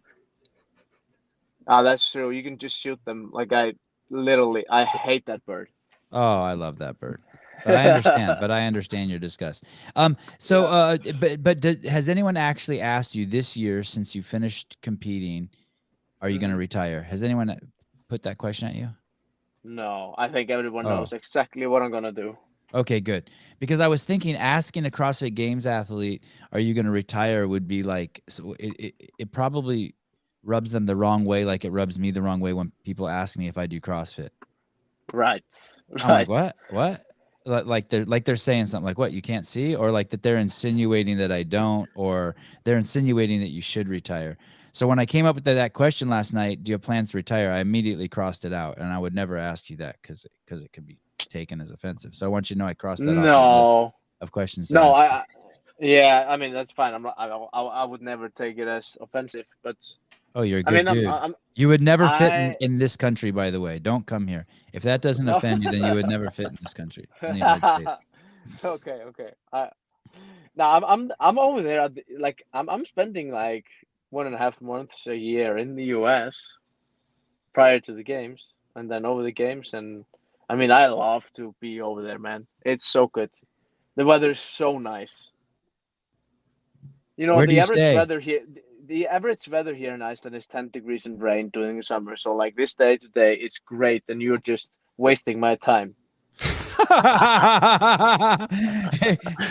That's true. You can just shoot them. Like I hate that bird. Oh, I love that bird. But I understand your disgust. Has anyone actually asked you this year, since you finished competing, are you going to retire? Has anyone put that question at you? No, I think everyone knows exactly what I'm going to do. Okay, good. Because I was thinking asking a CrossFit Games athlete, "Are you going to retire?" would be like, so it probably rubs them the wrong way, like it rubs me the wrong way when people ask me if I do CrossFit. Right. I'm like, what? What? Like they're saying something like, what, you can't see? Or like that they're insinuating that I don't, or they're insinuating that you should retire. So when I came up with that question last night, do you have plans to retire? I immediately crossed it out, and I would never ask you that because it could be taken as offensive. So I want you to know I crossed that off my list No. of questions to No, ask. yeah, I mean that's fine. I'm not. I would never take it as offensive, but Oh, you're a I good mean, dude. You would never fit I in this country, by the way. Don't come here. If that doesn't no. offend you, then you would never fit in this country, in the United States. Okay, okay. No, I'm over there. Like I'm spending like 1.5 months a year in the US prior to the games, and then over the games, and I mean I love to be over there, man. It's so good. The weather's so nice. You know, Where do the you average stay? weather here, the average weather here in Iceland is 10 degrees and rain during the summer. So like this day today, it's great, and you're just wasting my time.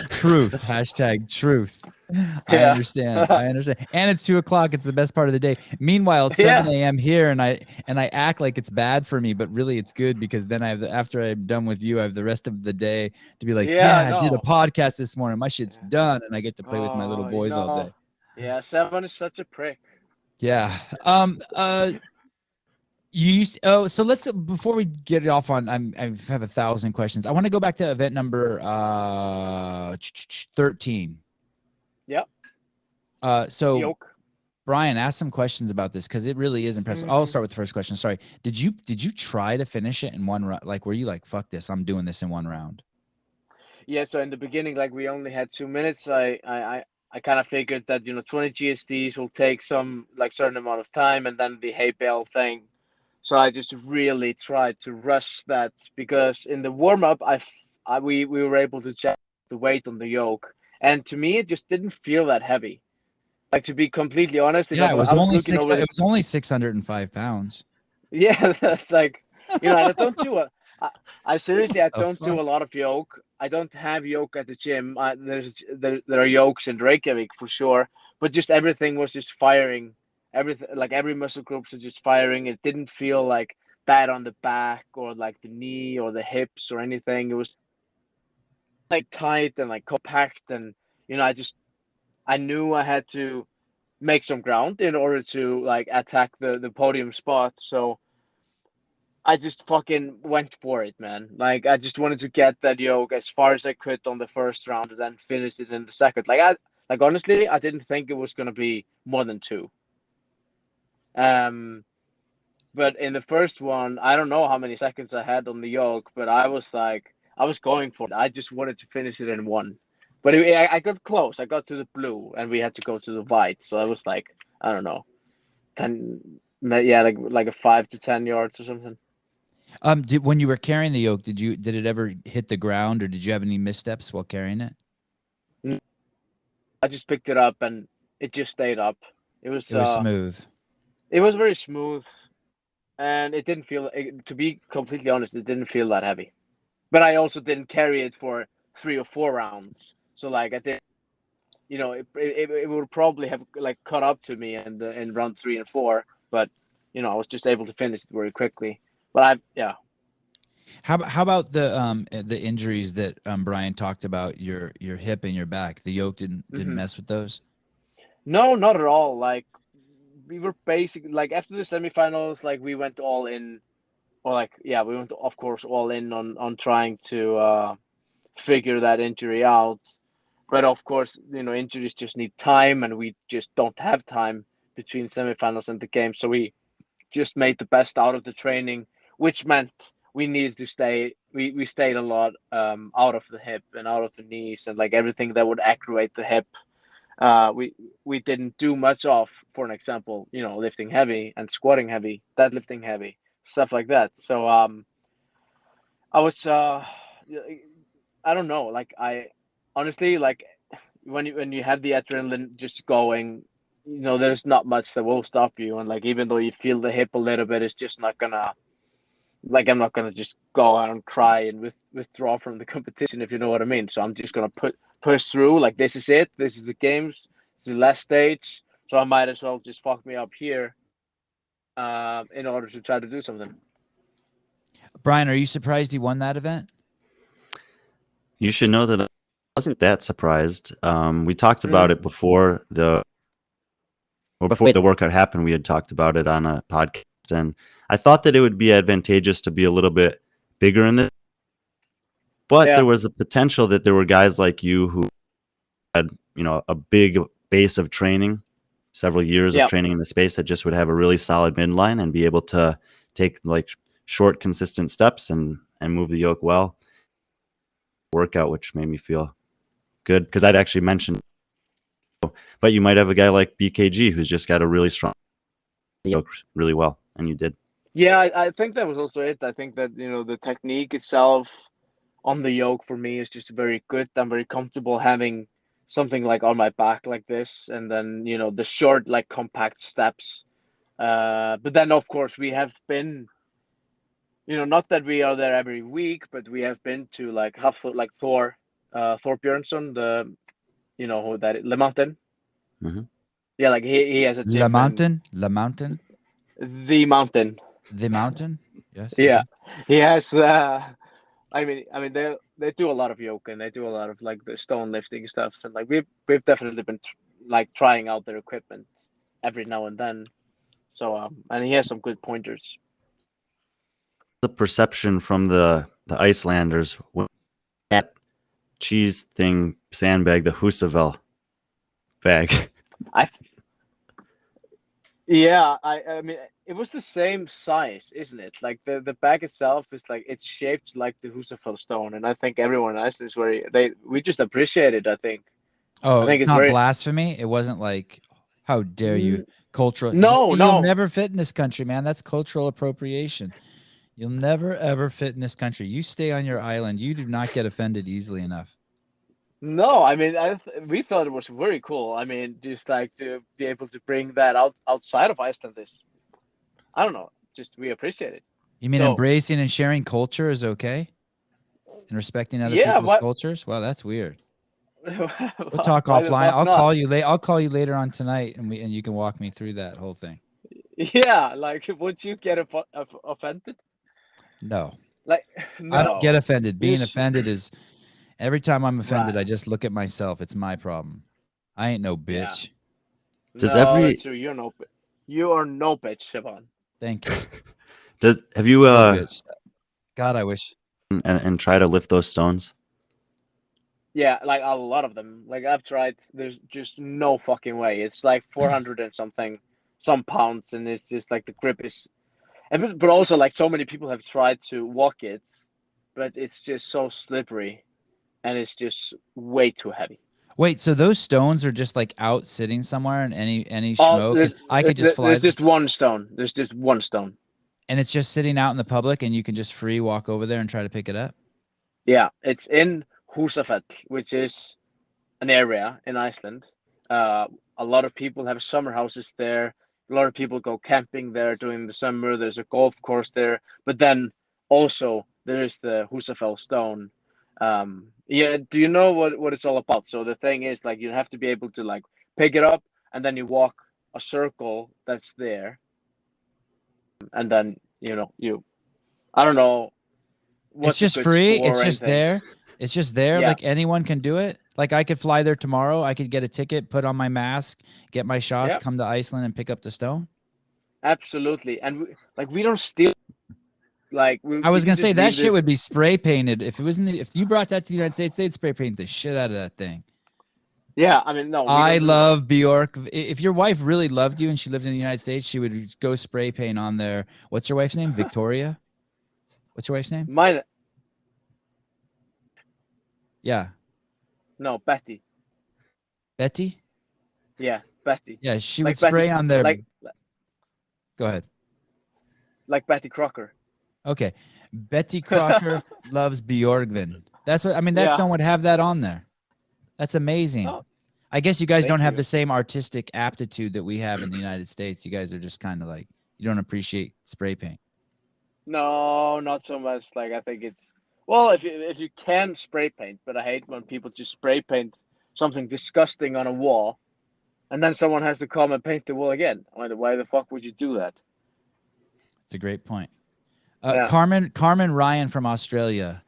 Truth. Hashtag truth. I Yeah. understand. I understand. And it's 2 o'clock. It's the best part of the day. Meanwhile, it's Yeah. 7 a.m. here, and I act like it's bad for me, but really it's good because then I have after I'm done with you, I have the rest of the day to be like, Yeah, yeah, I did a no. podcast this morning. My shit's Yeah. done, and I get to play with my little Oh, you boys all know. day. Yeah, Sevan is such a prick. Yeah. You used so let's before we get it off on I have 1,000 questions. I want to go back to event number 13. Yep. So Yoke. Brian, ask some questions about this because it really is impressive. I'll start with the first question. Sorry. Did you try to finish it in one round? Like, were you like, fuck this, I'm doing this in one round? Yeah, so in the beginning, like we only had 2 minutes. I kind of figured that 20 GSDs will take some like certain amount of time, and then the hay bale thing. So I just really tried to rush that because in the warm up, we were able to check the weight on the yoke, and to me it just didn't feel that heavy. Like to be completely honest, Yeah, I was looking over it the was only 605 pounds. yeah, that's like and I don't do I seriously I The don't do fuck? a lot of yoke. I don't have yoke at the gym. There are yokes in Reykjavik for sure, but just everything was just firing. Everything like every muscle groups was just firing. It didn't feel like bad on the back or like the knee or the hips or anything. It was like tight and like compact, and I knew I had to make some ground in order to like attack the podium spot. So I just fucking went for it, man. Like I just wanted to get that yoke as far as I could on the first round and then finish it in the second. Like honestly, I didn't think it was gonna be more than two. Um, but in the first one, I don't know how many seconds I had on the yoke, but I was going for it. I just wanted to finish it in one. But I got close. I got to the blue, and we had to go to the white. So I was like, I don't know, 10, yeah, like a 5 to 10 yards or something. When you were carrying the yoke, did it ever hit the ground, or did you have any missteps while carrying it? I just picked it up and it just stayed up. It was It was smooth. it was very smooth, and it didn't feel to be completely honest, it didn't feel that heavy. But I also didn't carry it for 3 or 4 rounds. So like I did, it would probably have like caught up to me in round 3 and 4, but I was just able to finish it very quickly. But yeah. How about the injuries that Brian talked about, your hip and your back? The yoke didn't mess with those? No, not at all. Like we were basically like after the semifinals, like we went all in, or like yeah, we went of course all in on trying to figure that injury out. But of course, injuries just need time, and we just don't have time between semifinals and the game. So we just made the best out of the training, which meant we needed to stay. We stayed a lot out of the hip and out of the knees and like everything that would aggravate the hip. We didn't do much of, for an example, lifting heavy and squatting heavy, deadlifting heavy, stuff like that. So I was I don't know, like I honestly like when you have the adrenaline just going, there's not much that will stop you, and like even though you feel the hip a little bit, it's just not gonna like I'm not gonna just go out and cry and withdraw from the competition, if you know what I mean. So I'm just gonna push through. Like this is it. This is the games. It's the last stage. So I might as well just fuck me up here, in order to try to do something. Brian, are you surprised he won that event? You should know that I wasn't that surprised. We talked about it before the workout happened. We had talked about it on a podcast, and I thought that it would be advantageous to be a little bit bigger in this. But there was a potential that there were guys like you who had, a big base of training, several years of training in the space, that just would have a really solid midline and be able to take like short, consistent steps and move the yoke well. Workout, which made me feel good because I'd actually mentioned, but you might have a guy like BKG who's just got a really strong yoke really well, and you did. Yeah, I think that was also it. I think that, the technique itself on the yoke for me is just very good. I'm very comfortable having something like on my back like this, and then, the short, like compact steps. But then of course we have been, not that we are there every week, but we have been to like Thor Björgvin, the, who that is, Le Mountain. Mm-hmm. Yeah, like he has a gym Le Mountain, Le Mountain, the mountain. the mountain. Yes. Yeah, he has. I mean, they do a lot of yoke, and they do a lot of like the stone lifting stuff, and like we've definitely been like trying out their equipment every now and then. So and he has some good pointers. The perception from the Icelanders when that cheese thing sandbag, the Husafell bag. I mean, it was the same size, isn't it? Like the bag itself is like, it's shaped like the Husafell stone, and I think everyone in Iceland is we just appreciate it. I think. Oh, I think it's not blasphemy. It wasn't like, how dare you, cultural. No. You'll never fit in this country, man. That's cultural appropriation. You'll never ever fit in this country. You stay on your island. You do not get offended easily enough. No, I mean, we thought it was very cool. I mean, just like to be able to bring that outside of Iceland is, I don't know, just we appreciate it. You mean embracing and sharing culture is okay? And respecting other people's cultures? Wow, that's weird. We'll talk offline. I'll call you later on tonight, and you can walk me through that whole thing. Yeah, like, would you get offended? No. Like, no. I don't get offended. Being offended is, every time I'm offended, I just look at myself. It's my problem. I ain't no bitch. Yeah. You are no bitch, Sevan. Thank you. Have you God, I wish. And try to lift those stones? Yeah, like a lot of them. Like I've tried. There's just no fucking way. It's like 400 and some pounds, and it's just like the grip is. But also, like, so many people have tried to walk it, but it's just so slippery, and it's just way too heavy. Wait, so those stones are just like out sitting somewhere in any smoke? I could just fly. There's just one stone. There's just one stone. And it's just sitting out in the public, and you can just free walk over there and try to pick it up? Yeah, it's in Husafell, which is an area in Iceland. A lot of people have summer houses there. A lot of people go camping there during the summer. There's a golf course there. But then also there is the Husafell stone. Yeah, do you know what it's all about? So the thing is, like, you have to be able to like pick it up, and then you walk a circle that's there. And then, I don't know. It's just free. It's just there. It's just there. Yeah. Like anyone can do it. Like I could fly there tomorrow. I could get a ticket, put on my mask, get my shots, come to Iceland and pick up the stone. Absolutely. And we don't steal. Like I was going to say that shit would be spray painted. If you brought that to the United States, they'd spray paint the shit out of that thing. Yeah. I mean, no. I love Bjork. If your wife really loved you and she lived in the United States, she would go spray paint on there. What's your wife's name? Victoria? What's your wife's name? Mine. Yeah. No, Betty. Betty? Yeah, Betty. Yeah, she would spray on there. Go ahead. Like Betty Crocker. Okay. Betty Crocker loves Bjorgvin. That's what I mean. That stone would have that on there. That's amazing. Oh, I guess you guys don't have the same artistic aptitude that we have in the United States. You guys are just kind of like, you don't appreciate spray paint. No, not so much. Like I think it's well, if you can spray paint, but I hate when people just spray paint something disgusting on a wall, and then someone has to come and paint the wall again. I mean, why the fuck would you do that? It's a great point. Yeah, Carmen Ryan from Australia,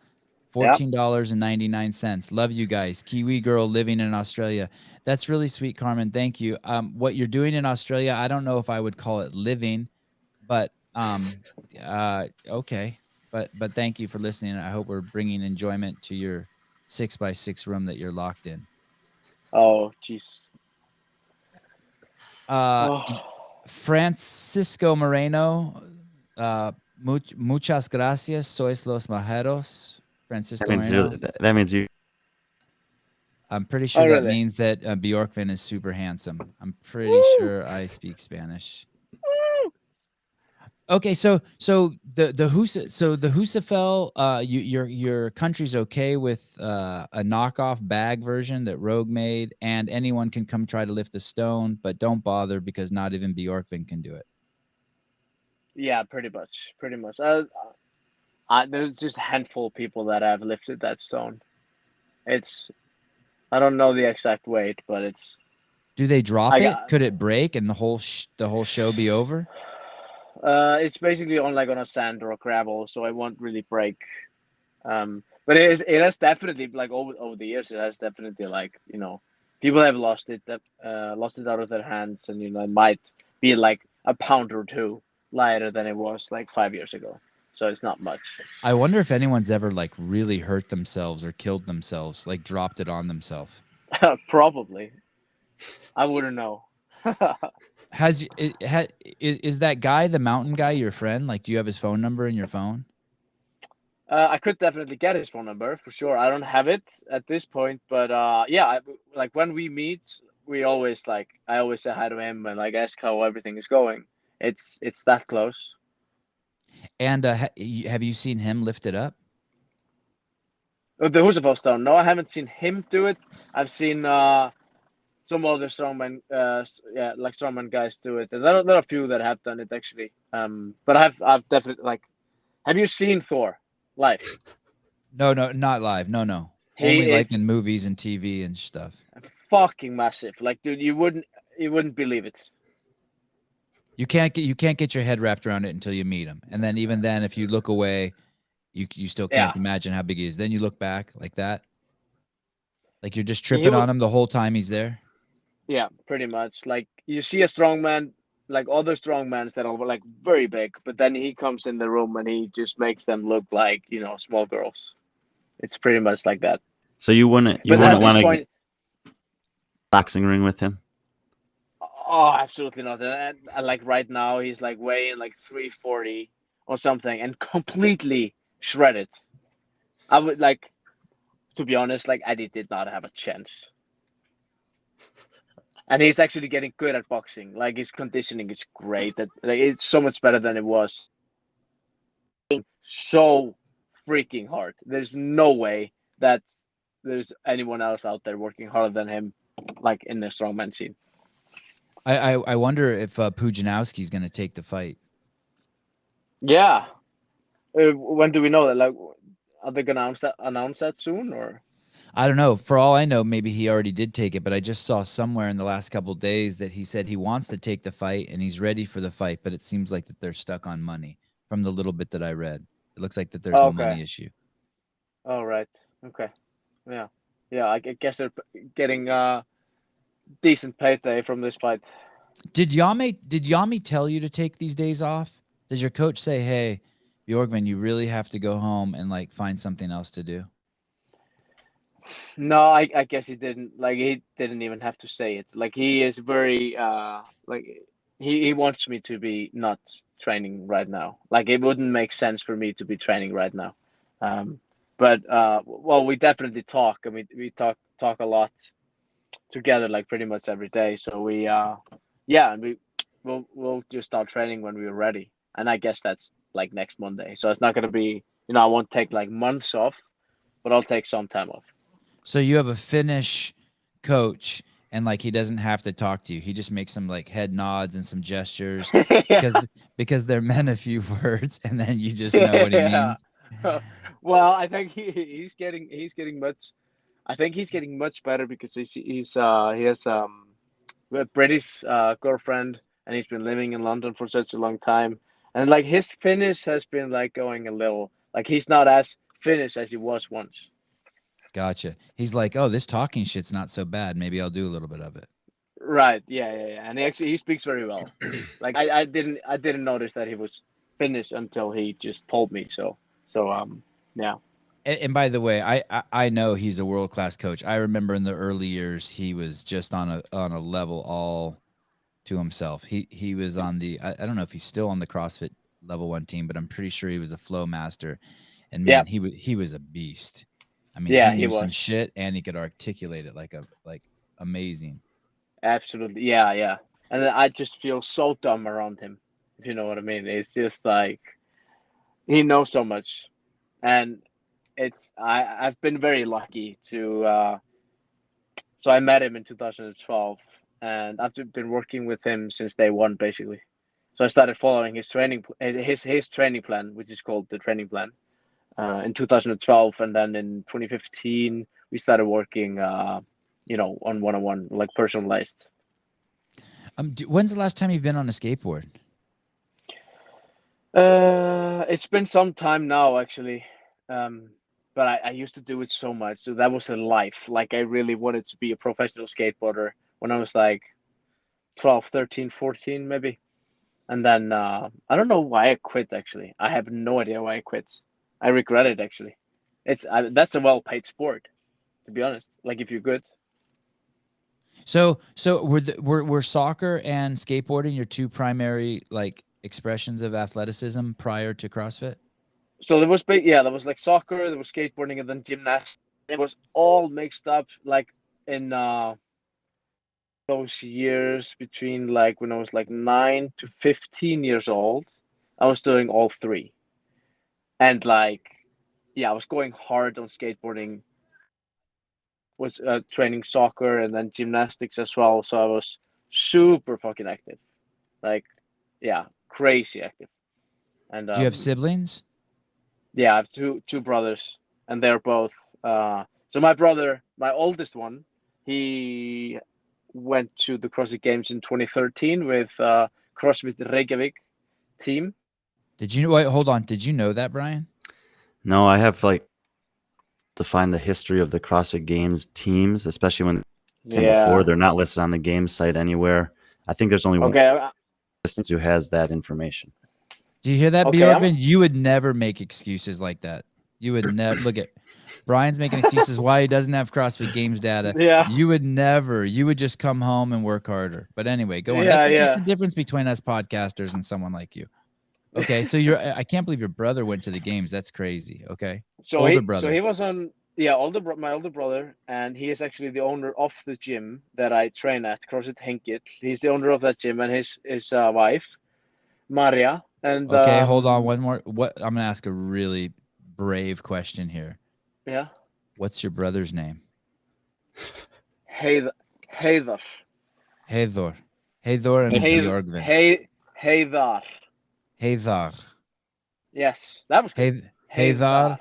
yeah. $14.99. Love you guys. Kiwi girl living in Australia. That's really sweet, Carmen. Thank you. What you're doing in Australia, I don't know if I would call it living, but okay. But thank you for listening. I hope we're bringing enjoyment to your 6x6 room that you're locked in. Oh, Jesus. Uh, Oh, Francisco Moreno, muchas gracias. Sois los majeros. Francisco Moreno. That means you. I'm pretty sure Oh, that really? means that Bjorgvin is super handsome. I'm pretty Woo! sure I speak Spanish. Okay, so the Husafell, your country's okay with a knockoff bag version that Rogue made, and anyone can come try to lift the stone, but don't bother because not even Bjorkvin can do it. Yeah, pretty much, pretty much. There's just a handful of people that have lifted that stone. It's I don't know the exact weight, but it's Do they drop I it? got Could it break and the whole show be over? it's basically on like on a sand or a gravel, so it won't really break. But it has definitely like over the years it has definitely like people have lost it out of their hands, and it might be like a pound or two lighter than it was like 5 years ago. So it's not much. I wonder if anyone's ever like really hurt themselves or killed themselves, like dropped it on themselves. Probably. I wouldn't know. Is that guy, the mountain guy, your friend? Like, do you have his phone number in your phone? I could definitely get his phone number for sure. I don't have it at this point, but yeah, like when we meet, I always say hi to him and like ask how everything is going. It's that close. And have you seen him lift it up? The Husafell stone. No, I haven't seen him do it. I've seen some other strongman, like strongman guys do it. And there are a few that have done it actually. But I've definitely like. Have you seen Thor live? No, not live. No. He Only like is in movies and TV and stuff. fucking massive. Like, dude, you wouldn't believe it. You can't get your head wrapped around it until you meet him. And then even then, if you look away, you still can't imagine how big he is. Then you look back like that. Like you're just tripping on him the whole time he's there. Yeah, pretty much. Like you see a strongman, like other strongmans that are like very big, but then he comes in the room and he just makes them look like small girls. It's pretty much like that. So you wouldn't want to boxing ring with him? Oh, absolutely not. And like right now, he's like weighing like 340 or something and completely shredded. I would like, to be honest, like Eddie did not have a chance. And he's actually getting good at boxing. Like his conditioning is great. That like, it's so much better than it was. So freaking hard. There's no way that there's anyone else out there working harder than him, like in the strongman scene. I wonder if Pujanowski's going to take the fight. Yeah. When do we know that? Like, are they gonna announce that soon, or? I don't know. For all I know, maybe he already did take it, but I just saw somewhere in the last couple of days that he said he wants to take the fight and he's ready for the fight, but it seems like that they're stuck on money from the little bit that I read. It looks like that there's a money issue. Oh, right. Okay. Yeah. Yeah, I guess they're getting decent payday from this fight. Did Yami tell you to take these days off? Does your coach say, "Hey, Bjorgvin, you really have to go home and like find something else to do"? No, I guess he didn't. Like he didn't even have to say it. Like he is very like he wants me to be not training right now. Like it wouldn't make sense for me to be training right now. But well, we definitely talk. I mean, we talk a lot together, like pretty much every day. So we and we'll just start training when we're ready. And I guess that's like next Monday. So it's not gonna be I won't take like months off, but I'll take some time off. So you have a Finnish coach and like he doesn't have to talk to you. He just makes some like head nods and some gestures Yeah. because they're meant a few words, and then you just know what he Yeah. means. Well, I think he's getting much. I think he's getting much better because he has a British girlfriend, and he's been living in London for such a long time. And like his Finnish has been like going a little like he's not as Finnish as he was once. Gotcha. He's like, oh, this talking shit's not so bad. Maybe I'll do a little bit of it. Right. Yeah. And he speaks very well. Like I didn't notice that he was Finnish until he just told me. So yeah. And by the way, I know he's a world class coach. I remember in the early years he was just on a level all to himself. He was on the I don't know if he's still on the CrossFit level 1 team, but I'm pretty sure he was a flow master. And man, he was a beast. I mean, Yeah, he he knew some was. shit and he could articulate it like amazing. Absolutely. Yeah. And then I just feel so dumb around him, if you know what I mean. It's just like he knows so much. And I've been very lucky to so I met him in 2012 and I've been working with him since day one basically. So I started following his his training plan, which is called the training plan, in 2012, and then in 2015 we started working on one-on-one, like personalized. When's the last time you've been on a skateboard? It's been some time now, actually. But I used to do it so much. So that was a life. Like I really wanted to be a professional skateboarder when I was like 12, 13, 14, maybe. And then I don't know why I quit, actually. I have no idea why I quit. I regret it, actually. That's a well-paid sport, to be honest. Like if you're good. So were soccer and skateboarding your two primary like expressions of athleticism prior to CrossFit? So there was there was like soccer, there was skateboarding, and then gymnastics. It was all mixed up, like in those years between like when I was like 9 to 15 years old. I was doing all three, and like I was going hard on skateboarding. Was training soccer and then gymnastics as well. So I was super fucking active, like crazy active. And Do you have siblings? Yeah, I have two brothers, and they're both. So my brother, my oldest one, he went to the CrossFit Games in 2013 with CrossFit Reykjavik team. Did you wait? Hold on. Did you know that, Brian? No, I have like to find the history of the CrossFit Games teams, especially when before they're not listed on the game site anywhere. I think there's only one person who has that information. Do you hear that, Björgvin? You would never make excuses like that. You would never look at Brian's making excuses why he doesn't have CrossFit Games data. Yeah. You would never. You would just come home and work harder. But anyway, go on. That's just the difference between us podcasters and someone like you. Okay, so I can't believe your brother went to the games. That's crazy. Okay. So he was on my older brother, and he is actually the owner of the gym that I train at, CrossFit Hengit. He's the owner of that gym, and his wife, Maria. And okay, hold on one more. I'm gonna ask a really brave question here. Yeah. What's your brother's name? Heiðar. Heiðar and Björgvin. Heiðar. Yes, that was good. Heiðar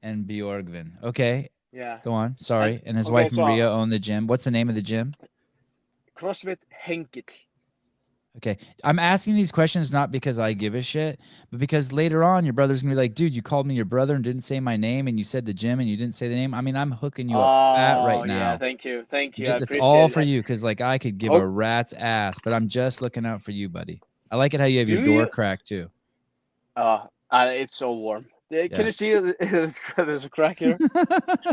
and Björgvin. Okay. Yeah. Go on. Sorry. And his wife Maria owned the gym. What's the name of the gym? CrossFit Hengit. Okay. I'm asking these questions not because I give a shit, but because later on your brother's gonna be like, dude, you called me your brother and didn't say my name, and you said the gym and you didn't say the name. I mean, I'm hooking you up fat right now. Yeah, thank you. That's all for you, because like I could give a rat's ass, but I'm just looking out for you, buddy. I like it how you have your door cracked too. It's so warm. Can you see there's a crack here?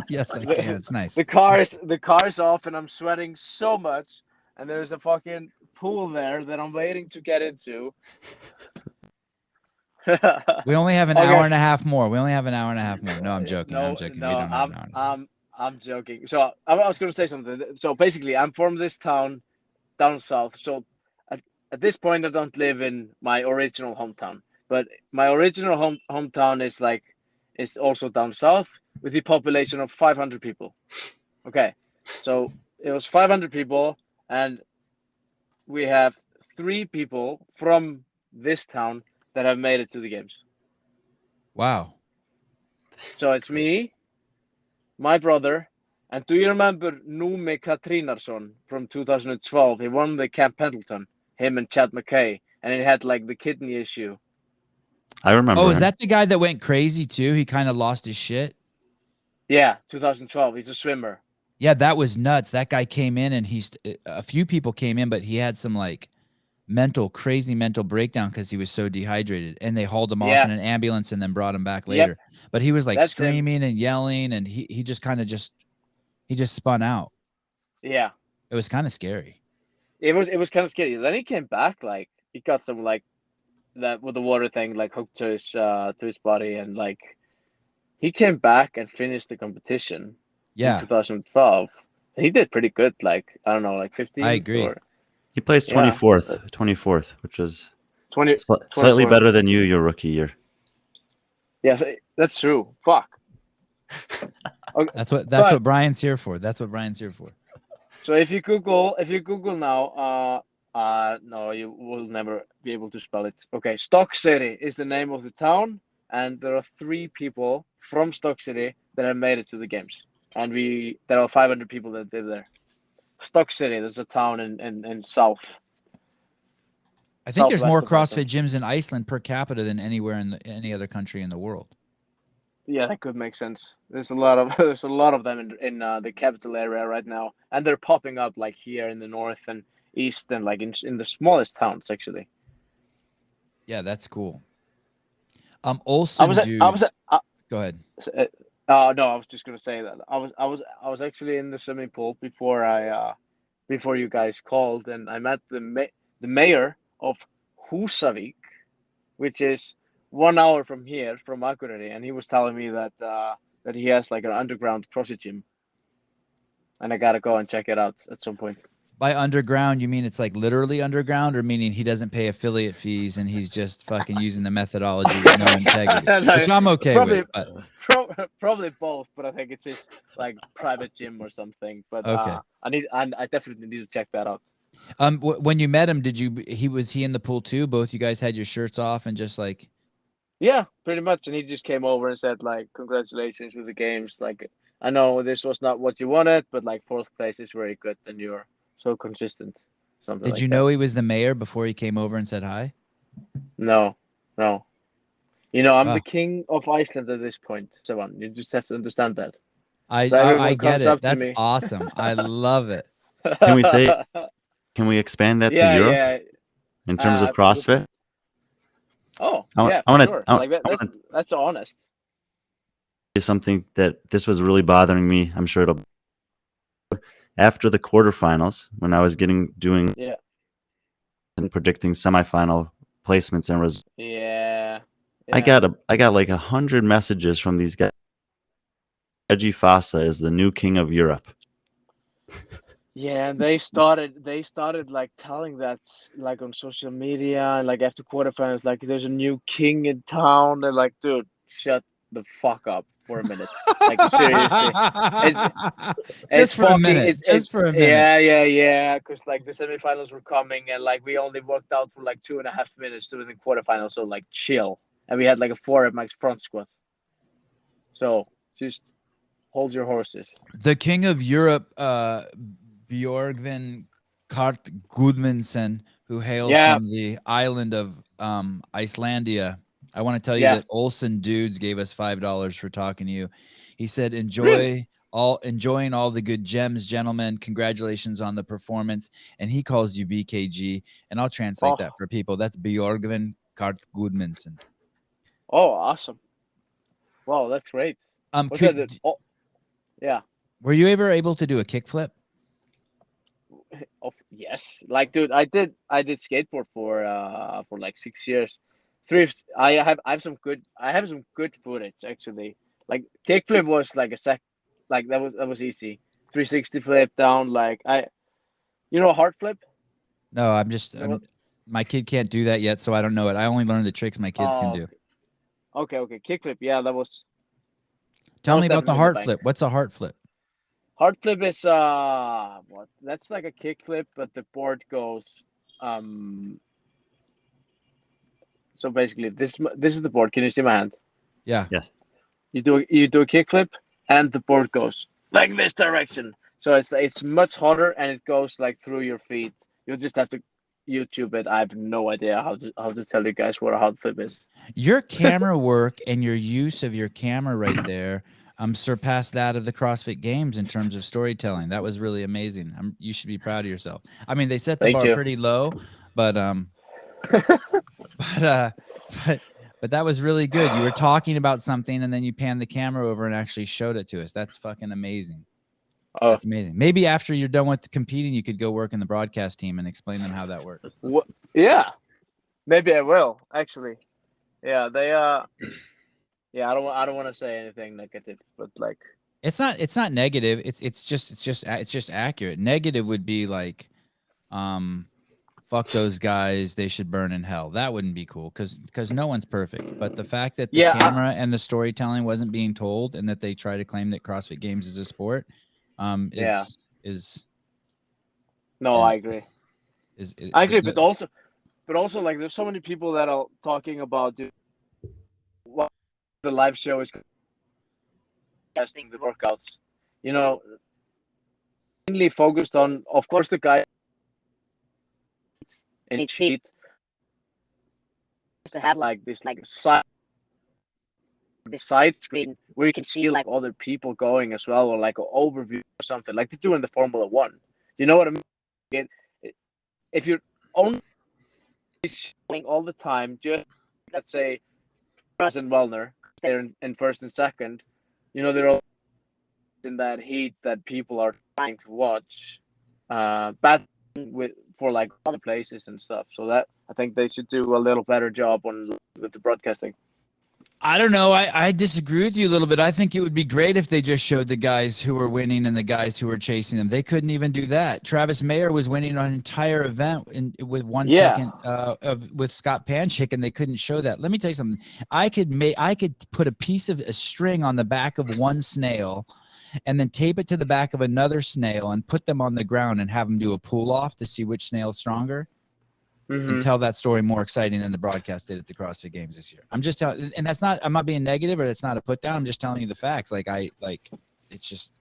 Yes, I can. It's nice. The car's off, and I'm sweating so much, and there's a fucking pool there that I'm waiting to get into. We only have an hour and a half more. No, I'm joking. I'm joking. I'm joking. So I was going to say something. So basically, I'm from this town down south. So at this point, I don't live in my original hometown, but my original hometown is also down south with the population of 500 people. Okay, so it was 500 people, and we have 3 people from this town that have made it to the games. Wow. So it's me, my brother, and do you remember Númi Katrinarsson from 2012? He won the Camp Pendleton, him and Chad McKay, and he had like the kidney issue. I remember. Oh, is him. that the guy that went crazy too? He kind of lost his shit. Yeah, 2012. He's a swimmer. Yeah, that was nuts. That guy came in and a few people came in, but he had some like crazy mental breakdown because he was so dehydrated, and they hauled him off in an ambulance and then brought him back later. But he was like screaming and yelling, and he just kind of just spun out. Yeah. It was kind of scary. It was kind of scary. Then he came back, like he got some like that with the water thing like hooked to his body, and like he came back and finished the competition in 2012. He did pretty good, like I don't know, like 15th. I agree. He placed 24th, which was 20 slightly better than your rookie year. Yeah, that's true. Fuck. Okay. That's what Brian's here for. That's what Brian's here for. So if you Google now, no, you will never be able to spell it. Okay, Stock City is the name of the town, and there are 3 people from Stock City that have made it to the games, and there are 500 people that live there. Stock City, there's a town in south. I think there's more CrossFit gyms in Iceland per capita than anywhere in any other country in the world. Yeah, that could make sense. There's a lot of them in the capital area right now, and they're popping up like here in the north and east, and like in the smallest towns actually. Yeah, that's cool. Olsen dudes. Go ahead. No, I was just gonna say that I was actually in the swimming pool before you guys called, and I met the mayor of Husavik, which is 1 hour from here, from Akureyri, and he was telling me that that he has like an underground CrossFit gym, and I gotta go and check it out at some point. By underground, you mean it's like literally underground, or meaning he doesn't pay affiliate fees and he's just fucking using the methodology with no integrity, which I'm okay with. But... Probably both, but I think it's just like private gym or something. But okay. I definitely need to check that out. When you met him, was he in the pool too? Both you guys had your shirts off and just like... Yeah, pretty much. And he just came over and said like, congratulations with the games. Like, I know this was not what you wanted, but like 4th place is very good, and you're so consistent. Something. Did you know he was the mayor before he came over and said hi? No. You know, I'm the king of Iceland at this point, Sevan. You just have to understand that. I get it. That's awesome. I love it. Can we expand that to Europe in terms of CrossFit? Oh, that's honest. Is something that this was really bothering me. I'm sure it'll. After the quarterfinals, when I was doing and predicting semifinal placements and results, I got like 100 messages from these guys. Reggie Fassa is the new king of Europe. Yeah, and they started like telling that like on social media, and like after quarterfinals, like there's a new king in town. They're like, dude, shut the fuck up for a minute. Like seriously, just for a minute. Yeah. Because like the semifinals were coming, and like we only worked out for like 2.5 minutes doing the quarterfinals. So like chill, and we had like a 4 rep max front squat. So just hold your horses. The king of Europe, Björgvin Guðmundsson, who hails from the island of Icelandia. I want to tell you that Olsen Dudes gave us $5 for talking to you. He said, enjoying all the good gems, gentlemen. Congratulations on the performance. And he calls you BKG. And I'll translate that for people. That's Björgvin Guðmundsson. Oh, awesome. Wow, that's great. Were you ever able to do a kickflip? Oh, yes. Like, dude, I did skateboard for like 6 years. I have some good footage actually. Like kickflip was like that was easy. 360 flip down, like hard flip? No, my kid can't do that yet, so I don't know it. I only learned the tricks my kids can do. Okay. Kickflip, yeah, that was. Tell me about the hard flip. What's a hard flip? Hard flip is what? That's like a kick flip, but the board goes So basically, this is the board. Can you see my hand? Yeah. Yes. You do a kick flip, and the board goes like this direction. So it's much harder, and it goes like through your feet. You'll just have to YouTube it. I have no idea how to tell you guys what a hard flip is. Your camera work and your use of your camera right there surpassed that of the CrossFit Games in terms of storytelling. That was really amazing. You should be proud of yourself. I mean, they set the Thank bar you. pretty low, but but that was really good. You were talking about something and then you panned the camera over and actually showed it to us. That's fucking amazing. Oh, That's amazing. Maybe after you're done with competing, you could go work in the broadcast team and explain them how that works. yeah, maybe I will actually. Yeah, they yeah, I don't want to say anything negative, but like it's not negative. It's just accurate. Negative would be like, fuck those guys, they should burn in hell. That wouldn't be cool because no one's perfect. But the fact that the camera and the storytelling wasn't being told and that they try to claim that CrossFit Games is a sport, is no, I agree. I agree, but also like there's so many people that are talking about what the live show is testing the workouts. You know, mainly focused on, of course, the guy in each heat to have like this side screen where you can see like other people going as well, or like an overview or something like they do in the Formula One. You know what I mean? If you're only showing all the time, just let's say Russ and Wellner, they're in first and second, you know, they're all in that heat that people are trying to watch bad for like other places and stuff. So that I think they should do a little better job with the broadcasting. I don't know. I disagree with you a little bit. I think it would be great if they just showed the guys who were winning and the guys who were chasing them. They couldn't even do that. Travis Mayer was winning an entire event with 1 second with Scott Panchik, and they couldn't show that. Let me tell you something. I could put a piece of a string on the back of one snail and then tape it to the back of another snail and put them on the ground and have them do a pull off to see which snail's stronger. And tell that story more exciting than the broadcast did at the CrossFit Games this year. I'm just telling, and I'm not being negative, or that's not a put down. I'm just telling you the facts. It's just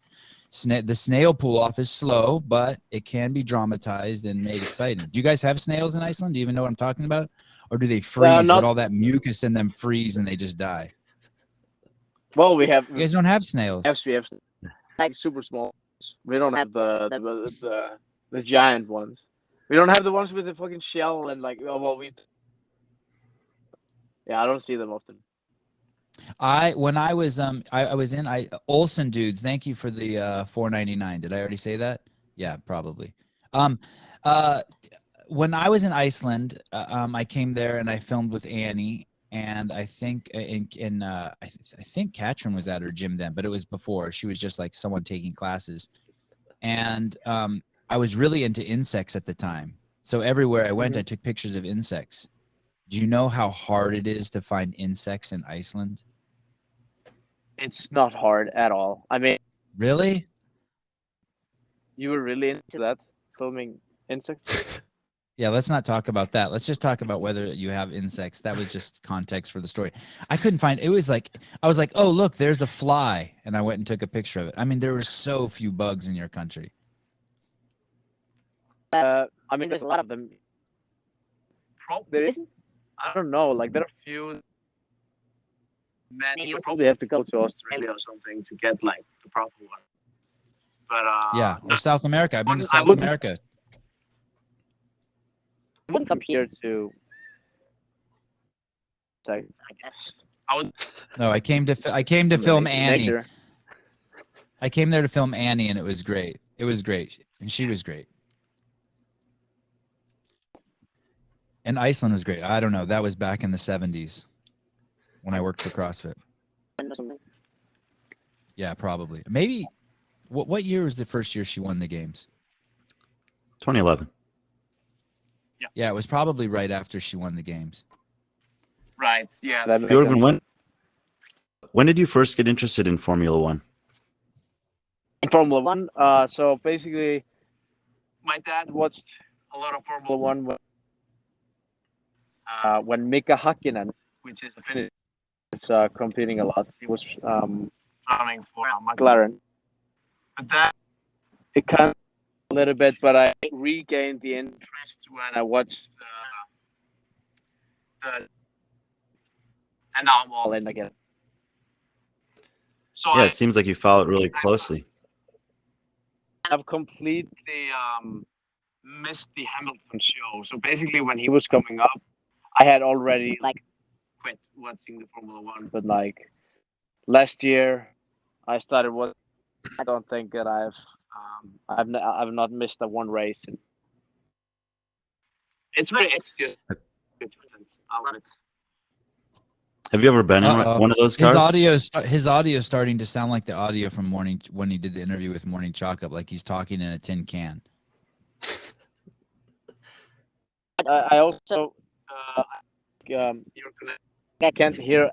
the snail pull off is slow, but it can be dramatized and made exciting. Do you guys have snails in Iceland? Do you even know what I'm talking about? Or do they freeze with all that mucus in them freeze and they just die? Well, we have. You guys don't have snails. We have like super small. We don't have the giant ones. We don't have the ones with the fucking shell and like, I don't see them often. When I was in Olsen dudes, thank you for the $4.99. Did I already say that? Yeah, probably. When I was in Iceland, I came there and I filmed with Annie, and I think I think Katrin was at her gym then, but it was before. She was just like someone taking classes, and I was really into insects at the time. So everywhere I went, I took pictures of insects. Do you know how hard it is to find insects in Iceland? It's not hard at all. I mean, really? You were really into that, filming insects? Yeah, let's not talk about that. Let's just talk about whether you have insects. That was just context for the story. I couldn't find it. Was like, I was like, oh, look, there's a fly. And I went and took a picture of it. I mean, there were so few bugs in your country. I mean, there's a lot of them. There isn't? I don't know. Like, there are a few. Man, you would probably have to go to Australia or something to get, like, the proper one. But, yeah, or South America. I've been to South America. I wouldn't come here to. I guess. No, I came to film Annie. Nature. I came there to film Annie, and it was great. It was great, and she was great. And Iceland was great. I don't know. That was back in the 70s when I worked for CrossFit. Yeah, probably. Maybe. What year was the first year she won the games? 2011. Yeah, it was probably right after she won the games. Right. Yeah. Björgvin, when did you first get interested in Formula One? In Formula One. So basically, my dad watched a lot of Formula One when Mika Hakkinen, which is a Finnish, was competing a lot. He was running for McLaren. But that it kind of a little bit, but I regained the interest when I watched and now I'm all in again. So Yeah, it seems like you follow it really closely. I've completely missed the Hamilton show. So basically, when he was coming up, I had already like quit watching the Formula One. But like last year, I started watching. I don't think that I've not missed a one race. And it's just I love it. Have you ever been in one of those cars? His audio is starting to sound like the audio from Morning when he did the interview with Morning Chalk Up, like he's talking in a tin can. I also I can't hear.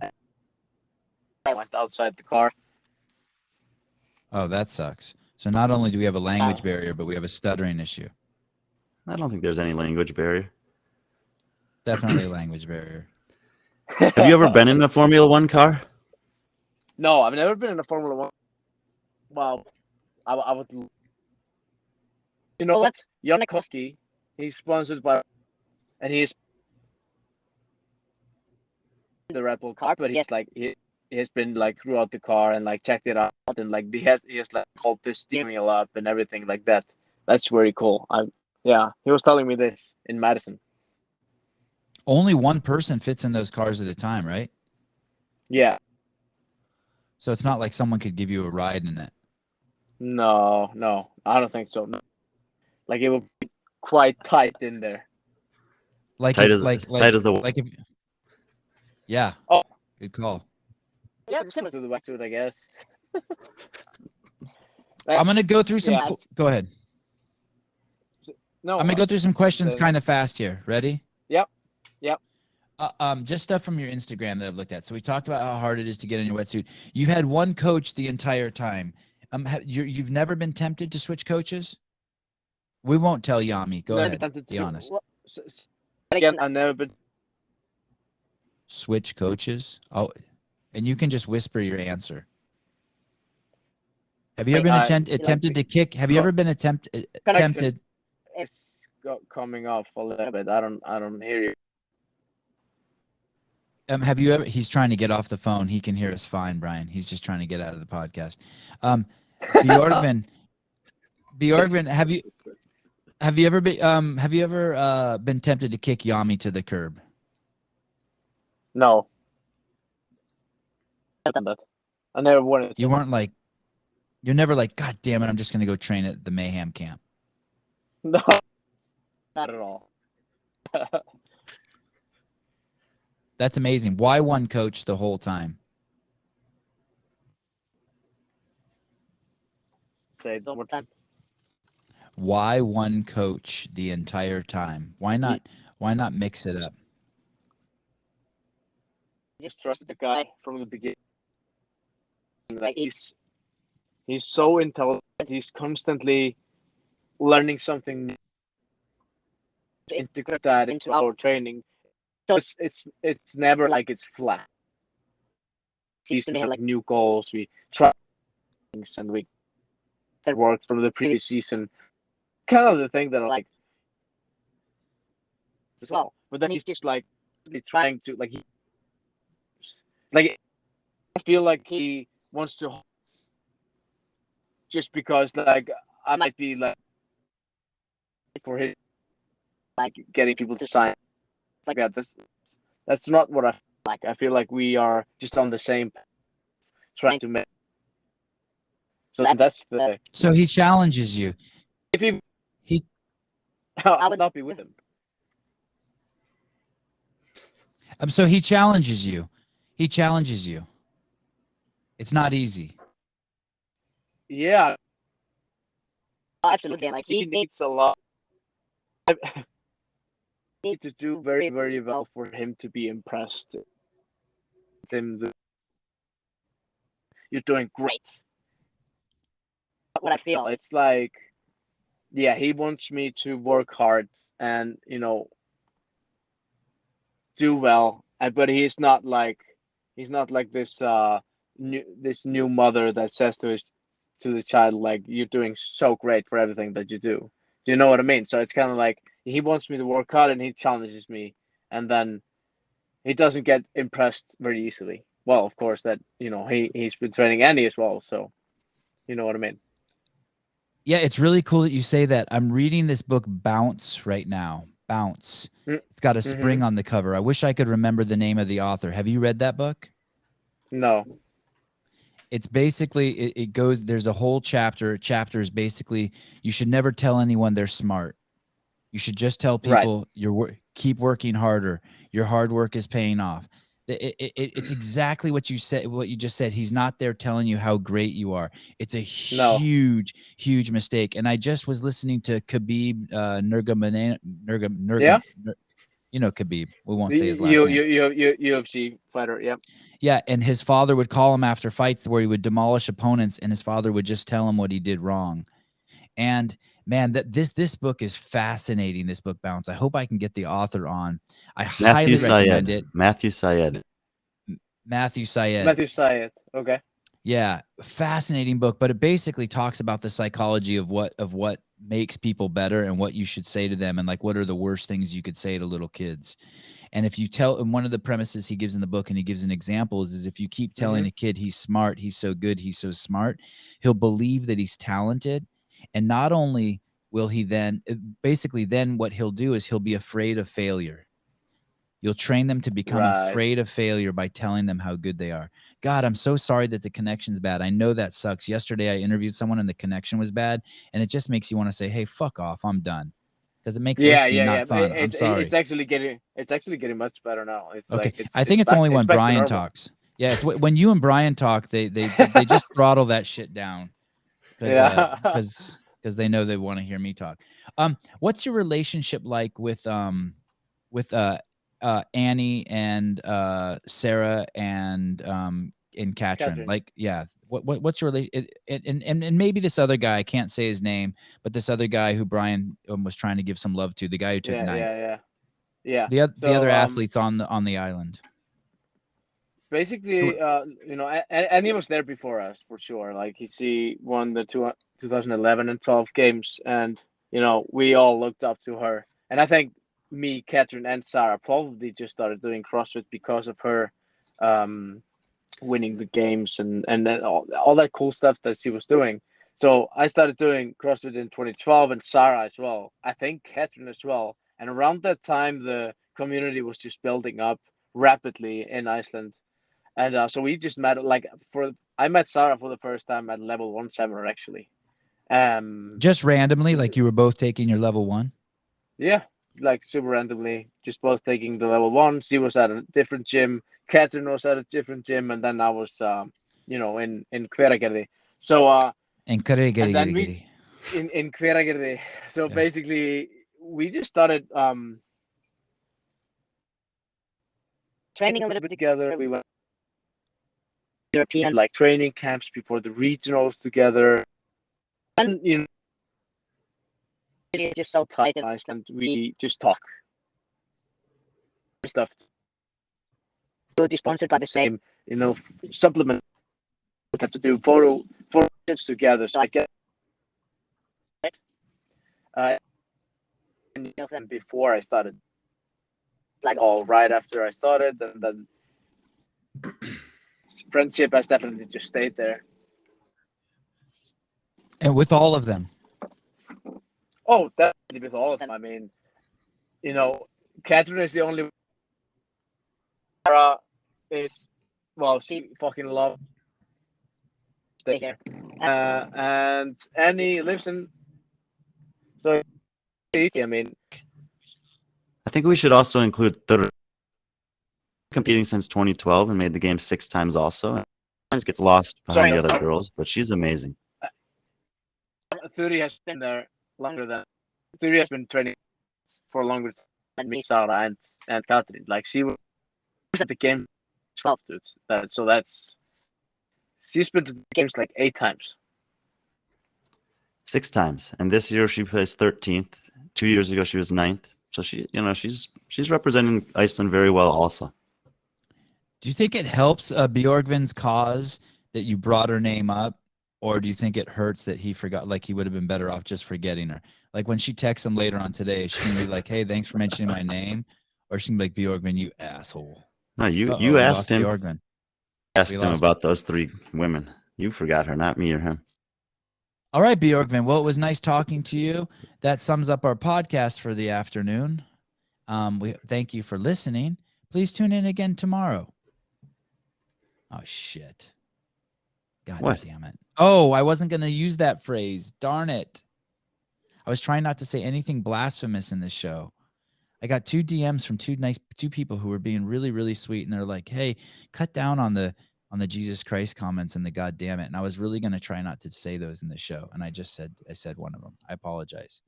I went outside the car. Oh, that sucks. So not only do we have a language barrier, but we have a stuttering issue. I don't think there's any language barrier. Definitely a language barrier. Have you ever been in a Formula One car? No, I've never been in a Formula One. Well, I would. You know what? Jan Koski, he's sponsored by, and he's the Red Bull car, but he's like he has been like throughout the car and like checked it out and like he has like called the steering wheel up and everything like that. That's very cool. He was telling me this in Madison. Only one person fits in those cars at a time, right? Yeah. So it's not like someone could give you a ride in it. No, I don't think so. No. Like it will be quite tight in there. Like tight if, as tight as the like if. Yeah. Oh, good call. Yeah, it's similar to the wetsuit, I guess. I'm gonna go through some. Yeah. Go ahead. No, I'm gonna go through some questions kind of fast here. Ready? Yep. Just stuff from your Instagram that I've looked at. So we talked about how hard it is to get in your wetsuit. You've had one coach the entire time. You've never been tempted to switch coaches? We won't tell Yami. Go ahead. Be honest. Again, I've never been. Switch coaches? Oh, and you can just whisper your answer. Have you ever been attempted to kick? Have you ever been tempted? It's coming off a little bit. I don't hear you. Have you ever? He's trying to get off the phone. He can hear us fine, Brian. He's just trying to get out of the podcast. Björgvin, have you ever been tempted to kick Yami to the curb? No. I never wanted to. You're never like, God damn it, I'm just gonna go train at the Mayhem camp. No, not at all. That's amazing. Why one coach the whole time? Say it one more time. Why one coach the entire time? Why not mix it up? Just trusted the guy from the beginning. Like he's so intelligent. He's constantly learning something new to integrate that into our training. So it's never like it's flat. We have like new goals. We try things and we that worked from the previous season. Kind of the thing that I like as well. But then he's just like trying to like I feel like he wants to just because like I might be like for his like getting people to sign like that. That's not what I like. I feel like we are just on the same trying to make. So that's the. So he challenges you. If he I would not be with him. So he challenges you. He challenges you. It's not easy. Yeah. Absolutely. Like he needs a lot. Need to do very, very well for him to be impressed. You're doing great. what I feel. It's like, yeah, he wants me to work hard and do well, but he's not like this new mother that says to the child like, you're doing so great for everything that you do. Do you know what I mean? So it's kind of like he wants me to work hard and he challenges me, and then he doesn't get impressed very easily. Well, of course that he's been training Andy as well, so you know what I mean. Yeah, it's really cool that you say that. I'm reading this book Bounce right now. Bounce. It's got a spring on the cover. I wish I could remember the name of the author. Have you read that book? No. It's basically it goes. There's a whole chapters basically. You should never tell anyone they're smart. You should just tell people keep working harder. Your hard work is paying off. It's exactly what you said. What you just said. He's not there telling you how great you are. It's a huge mistake. And I just was listening to Khabib Nurmagomedov. Yeah. You know Khabib. We won't say his last name. UFC fighter. Yep. Yeah, and his father would call him after fights where he would demolish opponents, and his father would just tell him what he did wrong. And man, this book is fascinating. This book Bounce. I hope I can get the author on. I highly recommend it. Matthew Syed. Okay. Yeah, fascinating book, but it basically talks about the psychology of what makes people better and what you should say to them, and like what are the worst things you could say to little kids. And if you tell, and one of the premises he gives in the book, and he gives an example, is if you keep telling a kid he's smart, he's so good, he's so smart, he'll believe that he's talented. And not only will he then what he'll do is he'll be afraid of failure. You'll train them to become afraid of failure by telling them how good they are. God, I'm so sorry that the connection's bad. I know that sucks. Yesterday I interviewed someone and the connection was bad, and it just makes you want to say, hey, fuck off, I'm done. Because it makes listening not fun. I'm sorry. It's actually getting much better now. It's okay. Like, I think it's only when Brian talks. Yeah, it's when you and Brian talk, they just throttle that shit down. Because they know they want to hear me talk. What's your relationship like with Annie and Sarah and Katrin? Like, yeah, what's your and maybe this other guy, I can't say his name, but this other guy who Brian was trying to give some love to, the guy who took yeah. The other athletes on the island. Basically, and he was there before us for sure. Like he won the 2011 and 12 games, and we all looked up to her. And I think me, Katrin, and Sarah probably just started doing CrossFit because of her winning the games and then all that cool stuff that she was doing. So I started doing CrossFit in 2012, and Sarah as well. I think Katrin as well. And around that time, the community was just building up rapidly in Iceland. And so we just met, I met Sarah for the first time at level 1 seminar, actually. Just randomly, like you were both taking your level 1? Yeah, like super randomly, just both taking the level 1. She was at a different gym. Katrin was at a different gym, and then I was, in Hveragerði. So, in Hveragerði. In Hveragerði. So basically, we just started training a little bit together. We went European training camps before the regionals together, and it's just so tight in Iceland. We just talk stuff. We'll be sponsored by the same supplement. We have to do photos together. So I get and before I started, right after I started, and then friendship has definitely just stayed there. And with all of them? Oh, definitely with all of them. I mean, Katrin is the only. Sarah is, she fucking loves stay here. And Annie lives in. So easy. I mean, I think we should also include Thor, competing since 2012 and made the game 6 times also. Sometimes gets lost behind the other girls, but she's amazing. 30 has been there longer than 30 has been training for longer than me, Sarah, and Katrin. Like she was at the game 12, dude. She's been to the games 8 times. 6 times, and this year she placed 13th. 2 years ago she was 9th. So she's representing Iceland very well also. Do you think it helps Björgvin's cause that you brought her name up, or do you think it hurts that he forgot? Like he would have been better off just forgetting her. Like when she texts him later on today, she's gonna be like, "Hey, thanks for mentioning my name," or she's gonna be like, "Björgvin, you asshole." No, you Uh-oh, we asked lost him. Björgvin. Asked him about those 3 women. You forgot her, not me or him. All right, Björgvin. Well, it was nice talking to you. That sums up our podcast for the afternoon. We thank you for listening. Please tune in again tomorrow. Oh shit. God What? damn it. Oh, I wasn't going to use that phrase. Darn it. I was trying not to say anything blasphemous in this show. I got 2 DMs from 2 people who were being really, really sweet. And they're like, hey, cut down on the Jesus Christ comments and the God damn it. And I was really going to try not to say those in the show. And I said one of them. I apologize.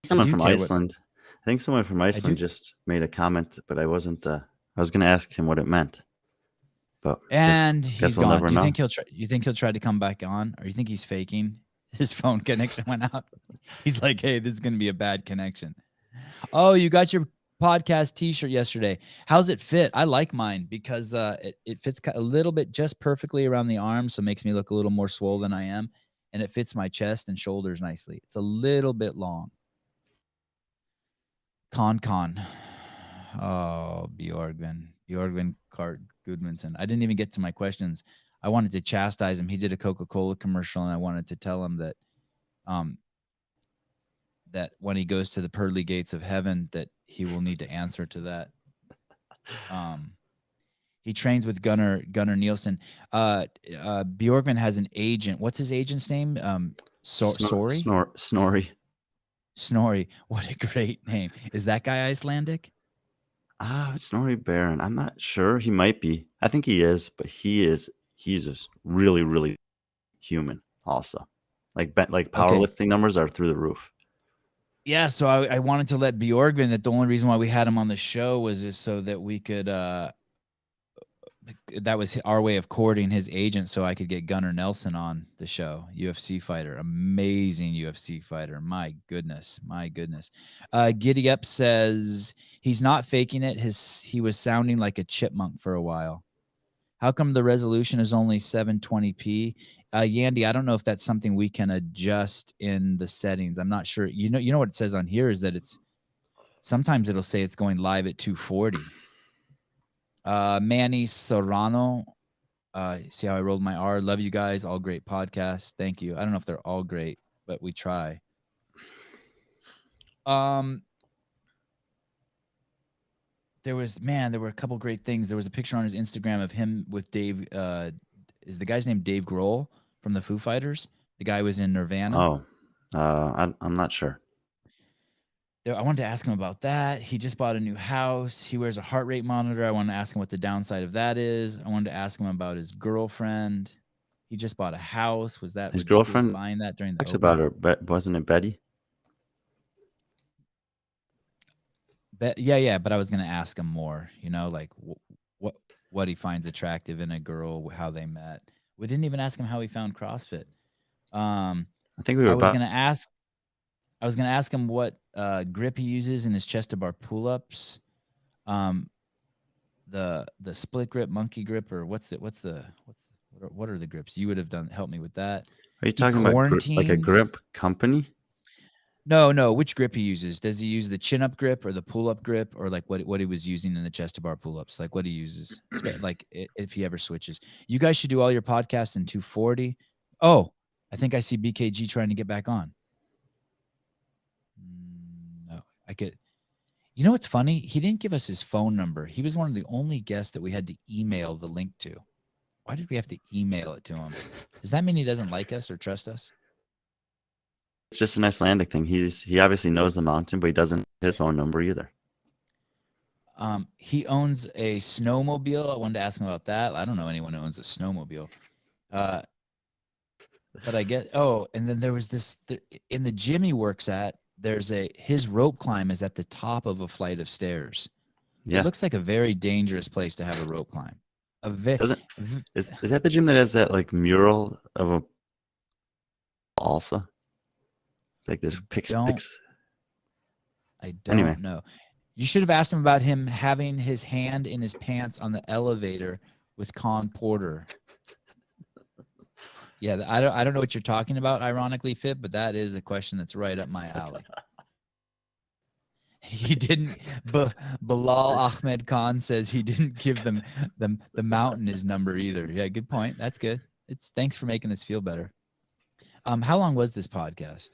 Someone from Iceland. I think someone from Iceland just made a comment, but I wasn't, I was going to ask him what it meant. But he's we'll gone. never Do you know. think he'll try? You think he'll try to come back on, or you think he's faking? His phone connection went out. He's like, "Hey, this is gonna be a bad connection." Oh, you got your podcast T-shirt yesterday. How's it fit? I like mine because it fits a little bit just perfectly around the arms, so it makes me look a little more swole than I am, and it fits my chest and shoulders nicely. It's a little bit long. Con. Oh, Björgvin Guðmundsson. I didn't even get to my questions. I wanted to chastise him. He did a Coca-Cola commercial, and I wanted to tell him that that when he goes to the pearly gates of heaven, that he will need to answer to that. He trains with Gunnar Nielsen. Björgvin has an agent. What's his agent's name? Snorri? Snorri. What a great name. Is that guy Icelandic? Snorri Baron. I'm not sure. He might be. I think he is, but he's just really, really human also. Like powerlifting numbers are through the roof. Yeah, so I wanted to let Björgvin that the only reason why we had him on the show was just so that we could that was our way of courting his agent so I could get Gunnar Nelson on the show. UFC fighter, amazing UFC fighter. My goodness. Giddy Up says he's not faking it. He was sounding like a chipmunk for a while. How come the resolution is only 720p? Yandy, I don't know if that's something we can adjust in the settings. I'm not sure. You know what it says on here is that sometimes it'll say it's going live at 240. Manny Serrano. See how I rolled my R? Love you guys. All great podcasts. Thank you. I don't know if they're all great, but we try. There were a couple great things. There was a picture on his Instagram of him with Dave. Is the guy's name Dave Grohl from the Foo Fighters? The guy was in Nirvana. I'm not sure. I wanted to ask him about that. He just bought a new house. He wears a heart rate monitor. I wanted to ask him what the downside of that is. I wanted to ask him about his girlfriend. He just bought a house. Was that his girlfriend buying that during the talks about her? Wasn't it Betty? Yeah, but I was going to ask him more, like what he finds attractive in a girl, how they met. We didn't even ask him how he found CrossFit. I think we were I was going to ask him what grip he uses in his chest to bar pull-ups. The split grip, monkey grip, or what are the grips? You would have help me with that. Are you talking about like a grip company? No. Which grip he uses? Does he use the chin-up grip or the pull-up grip, or like what he was using in the chest to bar pull-ups? Like what he uses, like if he ever switches. You guys should do all your podcasts in 240. Oh, I think I see BKG trying to get back on. No, I could. You know what's funny? He didn't give us his phone number. He was one of the only guests that we had to email the link to. Why did we have to email it to him? Does that mean he doesn't like us or trust us? It's just an Icelandic thing. He obviously knows the mountain, but he doesn't have his phone number either. He owns a snowmobile. I wanted to ask him about that. I don't know anyone who owns a snowmobile. But I get. Oh, and then there was this in the gym he works at. His rope climb is at the top of a flight of stairs. Yeah. It looks like a very dangerous place to have a rope climb. Is that the gym that has that like mural of a also? Like this picks. I don't know. You should have asked him about him having his hand in his pants on the elevator with Con Porter. Yeah, I don't know what you're talking about, ironically, Fit, but that is a question that's right up my alley. He didn't. Bilal Ahmed Khan says he didn't give them the mountain his number either. Yeah, good point. That's good. Thanks for making us feel better. How long was this podcast?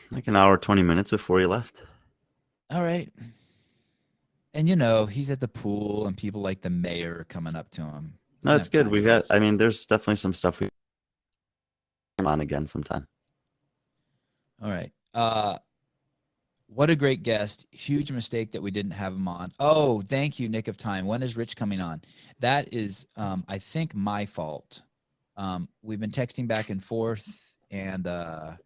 Like an hour, 20 minutes before you left. All right. And he's at the pool, and people like the mayor are coming up to him. No, it's good. We've got. I mean, there's definitely some stuff we come on again sometime. All right. What a great guest. Huge mistake that we didn't have him on. Oh, thank you, Nick of Time. When is Rich coming on? That is, I think, my fault. We've been texting back and forth, and as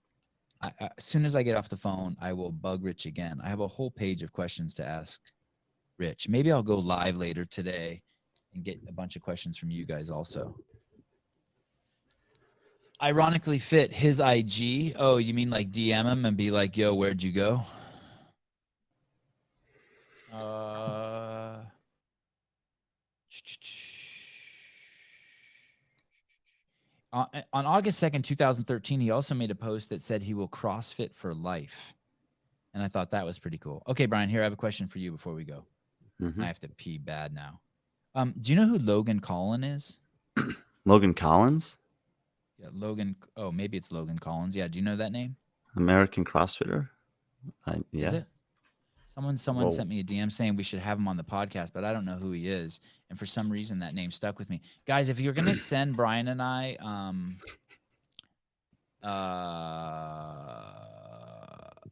soon as I get off the phone, I will bug Rich again. I have a whole page of questions to ask Rich. Maybe I'll go live later today and get a bunch of questions from you guys also. Ironically, Fit, his IG. Oh, you mean like DM him and be like, yo, where'd you go? On August 2nd, 2013, he also made a post that said he will CrossFit for life. And I thought that was pretty cool. Okay, Brian, here I have a question for you before we go. Mm-hmm. I have to pee bad now. Do you know who Logan Collins is? Logan Collins? Yeah, Logan. Oh, maybe it's Logan Collins. Yeah, do you know that name? American CrossFitter? Yeah. Is it? Someone sent me a DM saying we should have him on the podcast, but I don't know who he is. And for some reason, that name stuck with me. Guys, if you're going to send Brian and I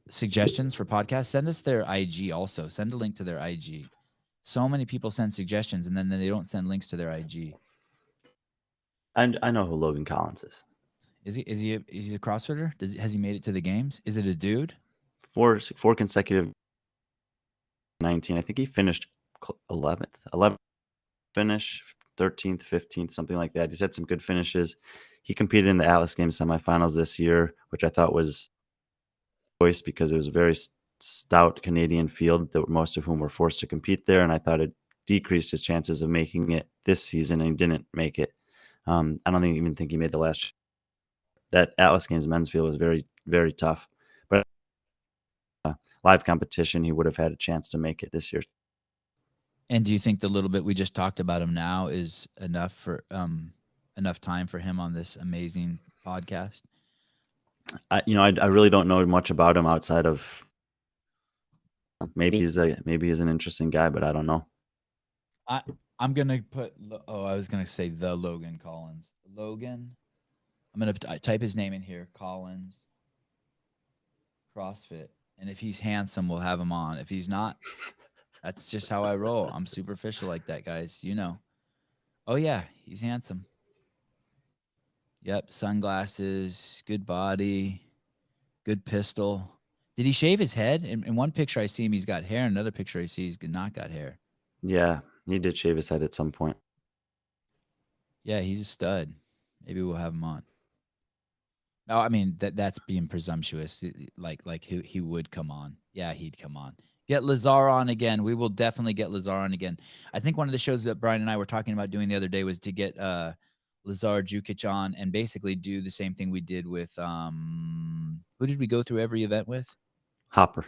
suggestions for podcasts, send us their IG also. Send a link to their IG. So many people send suggestions, and then they don't send links to their IG. I know who Logan Collins is. Is he a CrossFitter? Has he made it to the games? Is it a dude? Four consecutive 19. I think he finished 11th finish, 13th, 15th, something like that. He's had some good finishes. He competed in the Atlas Games semifinals this year, which I thought was choice because it was a very stout Canadian field that most of whom were forced to compete there, and I thought it decreased his chances of making it this season, and he didn't make it. I don't even think he made the last. That Atlas Games men's field was very, very tough, but live competition, he would have had a chance to make it this year. And do you think the little bit we just talked about him now is enough for enough time for him on this amazing podcast? I really don't know much about him outside of maybe he's an interesting guy, but I don't know. I'm gonna put. I was gonna say the Logan Collins. Logan. I'm gonna type his name in here. Collins. CrossFit. And if he's handsome, we'll have him on. If he's not, that's just how I roll. I'm superficial like that, guys. Oh yeah, he's handsome. Yep, sunglasses, good body, good pistol. Did he shave his head? In one picture I see him, he's got hair. In another picture I see he's not got hair. Yeah, he did shave his head at some point. Yeah, he's a stud. Maybe we'll have him on. No, I mean that's being presumptuous. Like he would come on. Yeah, he'd come on. Get Lazar on again. We will definitely get Lazar on again. I think one of the shows that Brian and I were talking about doing the other day was to get Lazar Jukic on and basically do the same thing we did with who did we go through every event with? Hopper,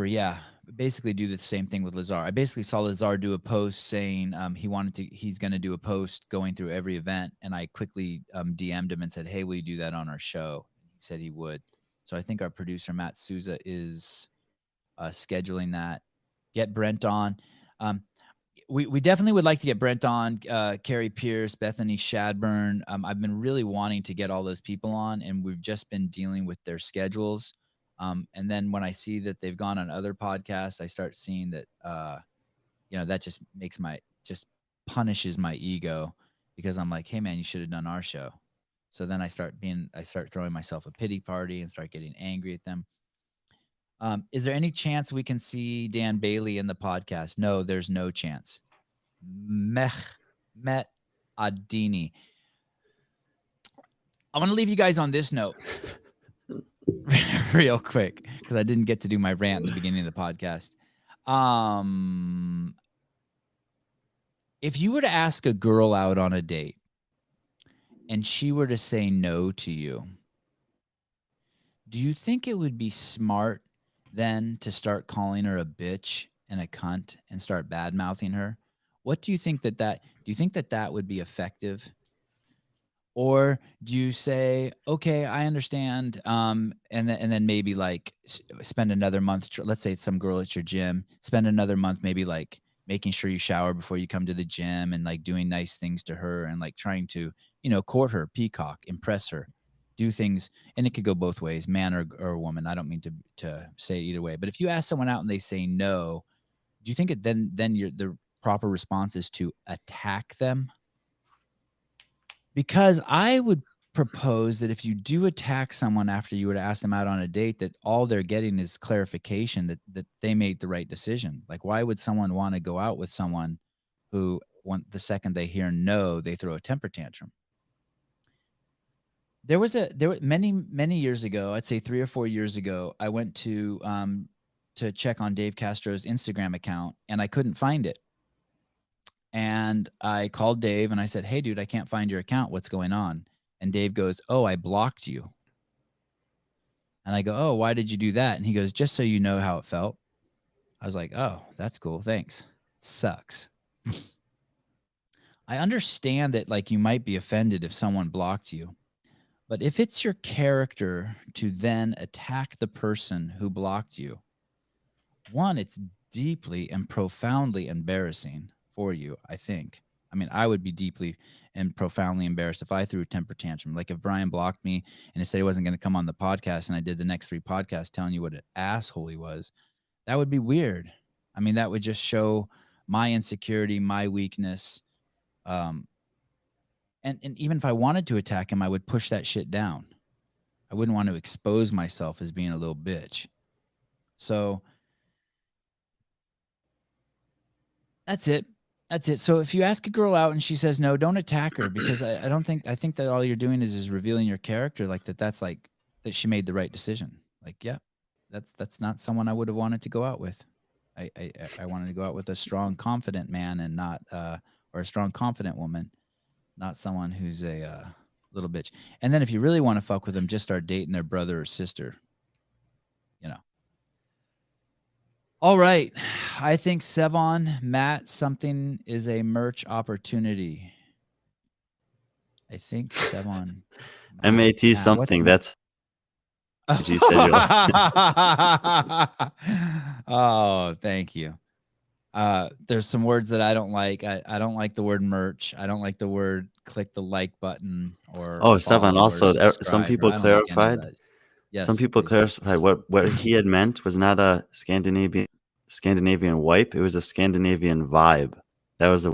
yeah. Basically do the same thing with Lazar. I basically saw Lazar do a post saying he's going to do a post going through every event, and I quickly DM'd him and said, hey, will you do that on our show? He said he would. So I think our producer, Matt Souza, is scheduling that. Get Brent on. We definitely would like to get Brent on, Carrie Pierce, Bethany Shadburn. I've been really wanting to get all those people on, and we've just been dealing with their schedules. And then when I see that they've gone on other podcasts, I start seeing that, that just punishes my ego because I'm like, hey man, you should have done our show. So then I start throwing myself a pity party and start getting angry at them. Is there any chance we can see Dan Bailey in the podcast? No, there's no chance. Mehmet Adini. I want to leave you guys on this note. real quick, because I didn't get to do my rant in the beginning of the podcast. If you were to ask a girl out on a date and she were to say no to you, do you think it would be smart then to start calling her a bitch and a cunt and start bad mouthing her? What do you think do you think that would be effective? Or do you say, okay, I understand, and then maybe like spend another month, let's say it's some girl at your gym, spend another month maybe like making sure you shower before you come to the gym and like doing nice things to her and like trying to, court her, peacock, impress her, do things. And it could go both ways, man or woman. I don't mean to say either way. But if you ask someone out and they say no, do you think then the proper response is to attack them? Because I would propose that if you do attack someone after you were to ask them out on a date, that all they're getting is clarification that they made the right decision. Like, why would someone want to go out with someone who, the second they hear no, they throw a temper tantrum? There was many years ago, I'd say 3 or 4 years ago, I went to check on Dave Castro's Instagram account and I couldn't find it. And I called Dave and I said, hey, dude, I can't find your account. What's going on? And Dave goes, oh, I blocked you. And I go, oh, why did you do that? And he goes, just so you know how it felt. I was like, oh, that's cool. Thanks. It sucks. I understand that like you might be offended if someone blocked you. But if it's your character to then attack the person who blocked you, one, it's deeply and profoundly embarrassing for you, I think. I mean, I would be deeply and profoundly embarrassed if I threw a temper tantrum. Like if Brian blocked me and he said he wasn't going to come on the podcast and I did the next 3 podcasts telling you what an asshole he was, that would be weird. I mean, that would just show my insecurity, my weakness. And even if I wanted to attack him, I would push that shit down. I wouldn't want to expose myself as being a little bitch. So that's it. So if you ask a girl out and she says no, don't attack her, because I think that all you're doing is revealing your character, like that's like that she made the right decision. Like, yeah, that's not someone I would have wanted to go out with. I wanted to go out with a strong, confident man and not or a strong, confident woman, not someone who's a little bitch. And then if you really want to fuck with them, just start dating their brother or sister. All right. I think Sevan, Matt, something is a merch opportunity. I think Sevan. MAT something. That's. You said you Oh, thank you. There's some words that I don't like. I don't like the word merch. I don't like the word click the like button or. Oh, Sevan. Also, some people clarified. Yes, some people clarified what he had meant was not a Scandinavian wipe. It was a Scandinavian vibe. That was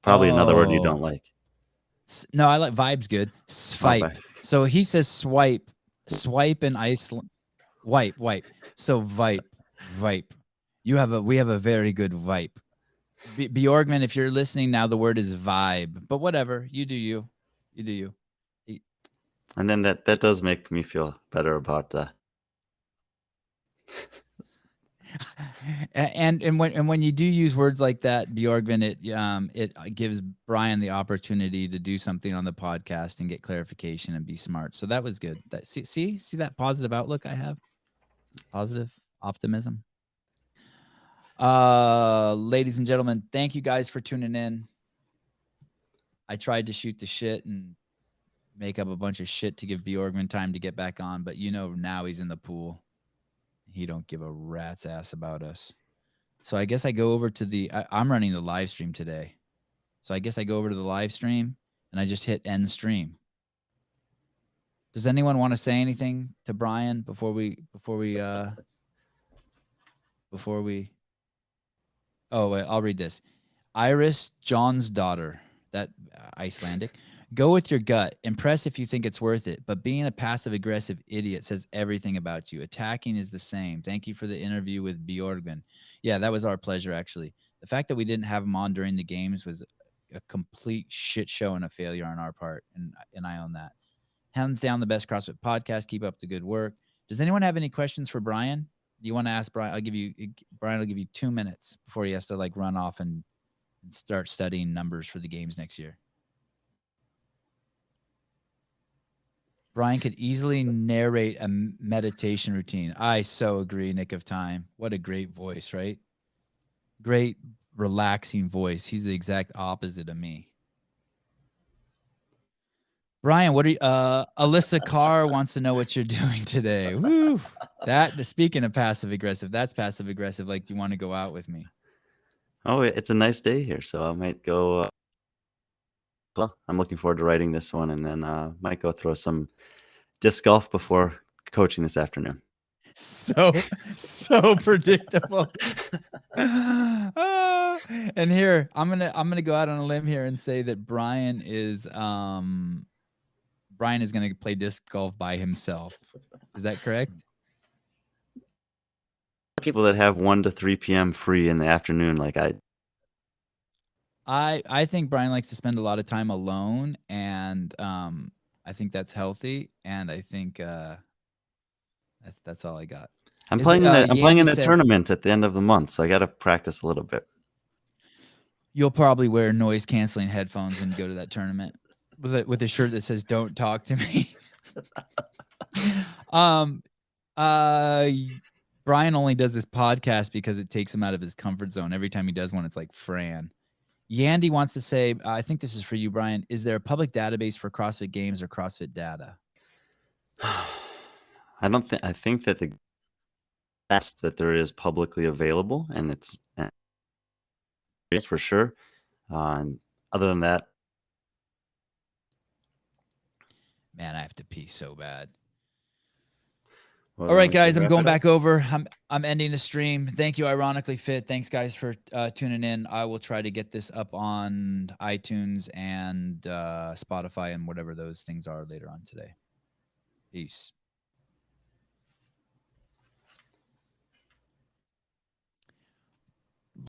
probably another word you don't like. No, I like vibe's good. Swipe. So he says swipe in Iceland. Wipe. So vipe. We have a very good vibe. Björgvin, if you're listening now, the word is vibe. But whatever, you do you. And then that does make me feel better about that. And when you do use words like that, Björgvin, it gives Brian the opportunity to do something on the podcast and get clarification and be smart. So that was good. See that positive outlook I have? Positive optimism. Ladies and gentlemen, thank you guys for tuning in. I tried to shoot the shit and make up a bunch of shit to give Björgvin time to get back on, but now he's in the pool. He don't give a rat's ass about us. So I guess I go over to I'm running the live stream today. So I guess I go over to the live stream and I just hit end stream. Does anyone want to say anything to Brian before we Oh, wait, I'll read this. Iris John's daughter, that Icelandic. Go with your gut. Impress if you think it's worth it. But being a passive-aggressive idiot says everything about you. Attacking is the same. Thank you for the interview with Björgvin. Yeah, that was our pleasure, actually. The fact that we didn't have him on during the games was a complete shit show and a failure on our part, and I own that. Hands down, the best CrossFit podcast. Keep up the good work. Does anyone have any questions for Brian? Do you want to ask Brian? Brian will give you 2 minutes before he has to like run off and start studying numbers for the games next year. Brian could easily narrate a meditation routine. I so agree, Nick of Time. What a great voice, right? Great, relaxing voice. He's the exact opposite of me. Brian, what are you, Alyssa Carr wants to know what you're doing today. Woo! Speaking of passive aggressive, that's passive aggressive. Like, do you want to go out with me? Oh, it's a nice day here, so I might go. Well, I'm looking forward to writing this one, and then might go throw some disc golf before coaching this afternoon. So predictable. And here I'm gonna go out on a limb here and say that Brian is gonna play disc golf by himself. Is that correct? People that have 1 to 3 p.m. free in the afternoon, like I think Brian likes to spend a lot of time alone, and I think that's healthy, and I think that's all I got. I'm playing in a tournament at the end of the month, so I got to practice a little bit. You'll probably wear noise canceling headphones when you go to that tournament with a shirt that says "Don't talk to me." Brian only does this podcast because it takes him out of his comfort zone. Every time he does one, it's like Fran. Yandy wants to say, I think this is for you, Brian. Is there a public database for CrossFit games or CrossFit data? I think that the best that there is publicly available, and it's for sure. And other than that, man, I have to pee so bad. well, All right, guys, I'm wrap going it up. back over. I'm ending the stream. Thank you, Ironically Fit. Thanks, guys, for tuning in. I will try to get this up on iTunes and Spotify and whatever those things are later on today. Peace.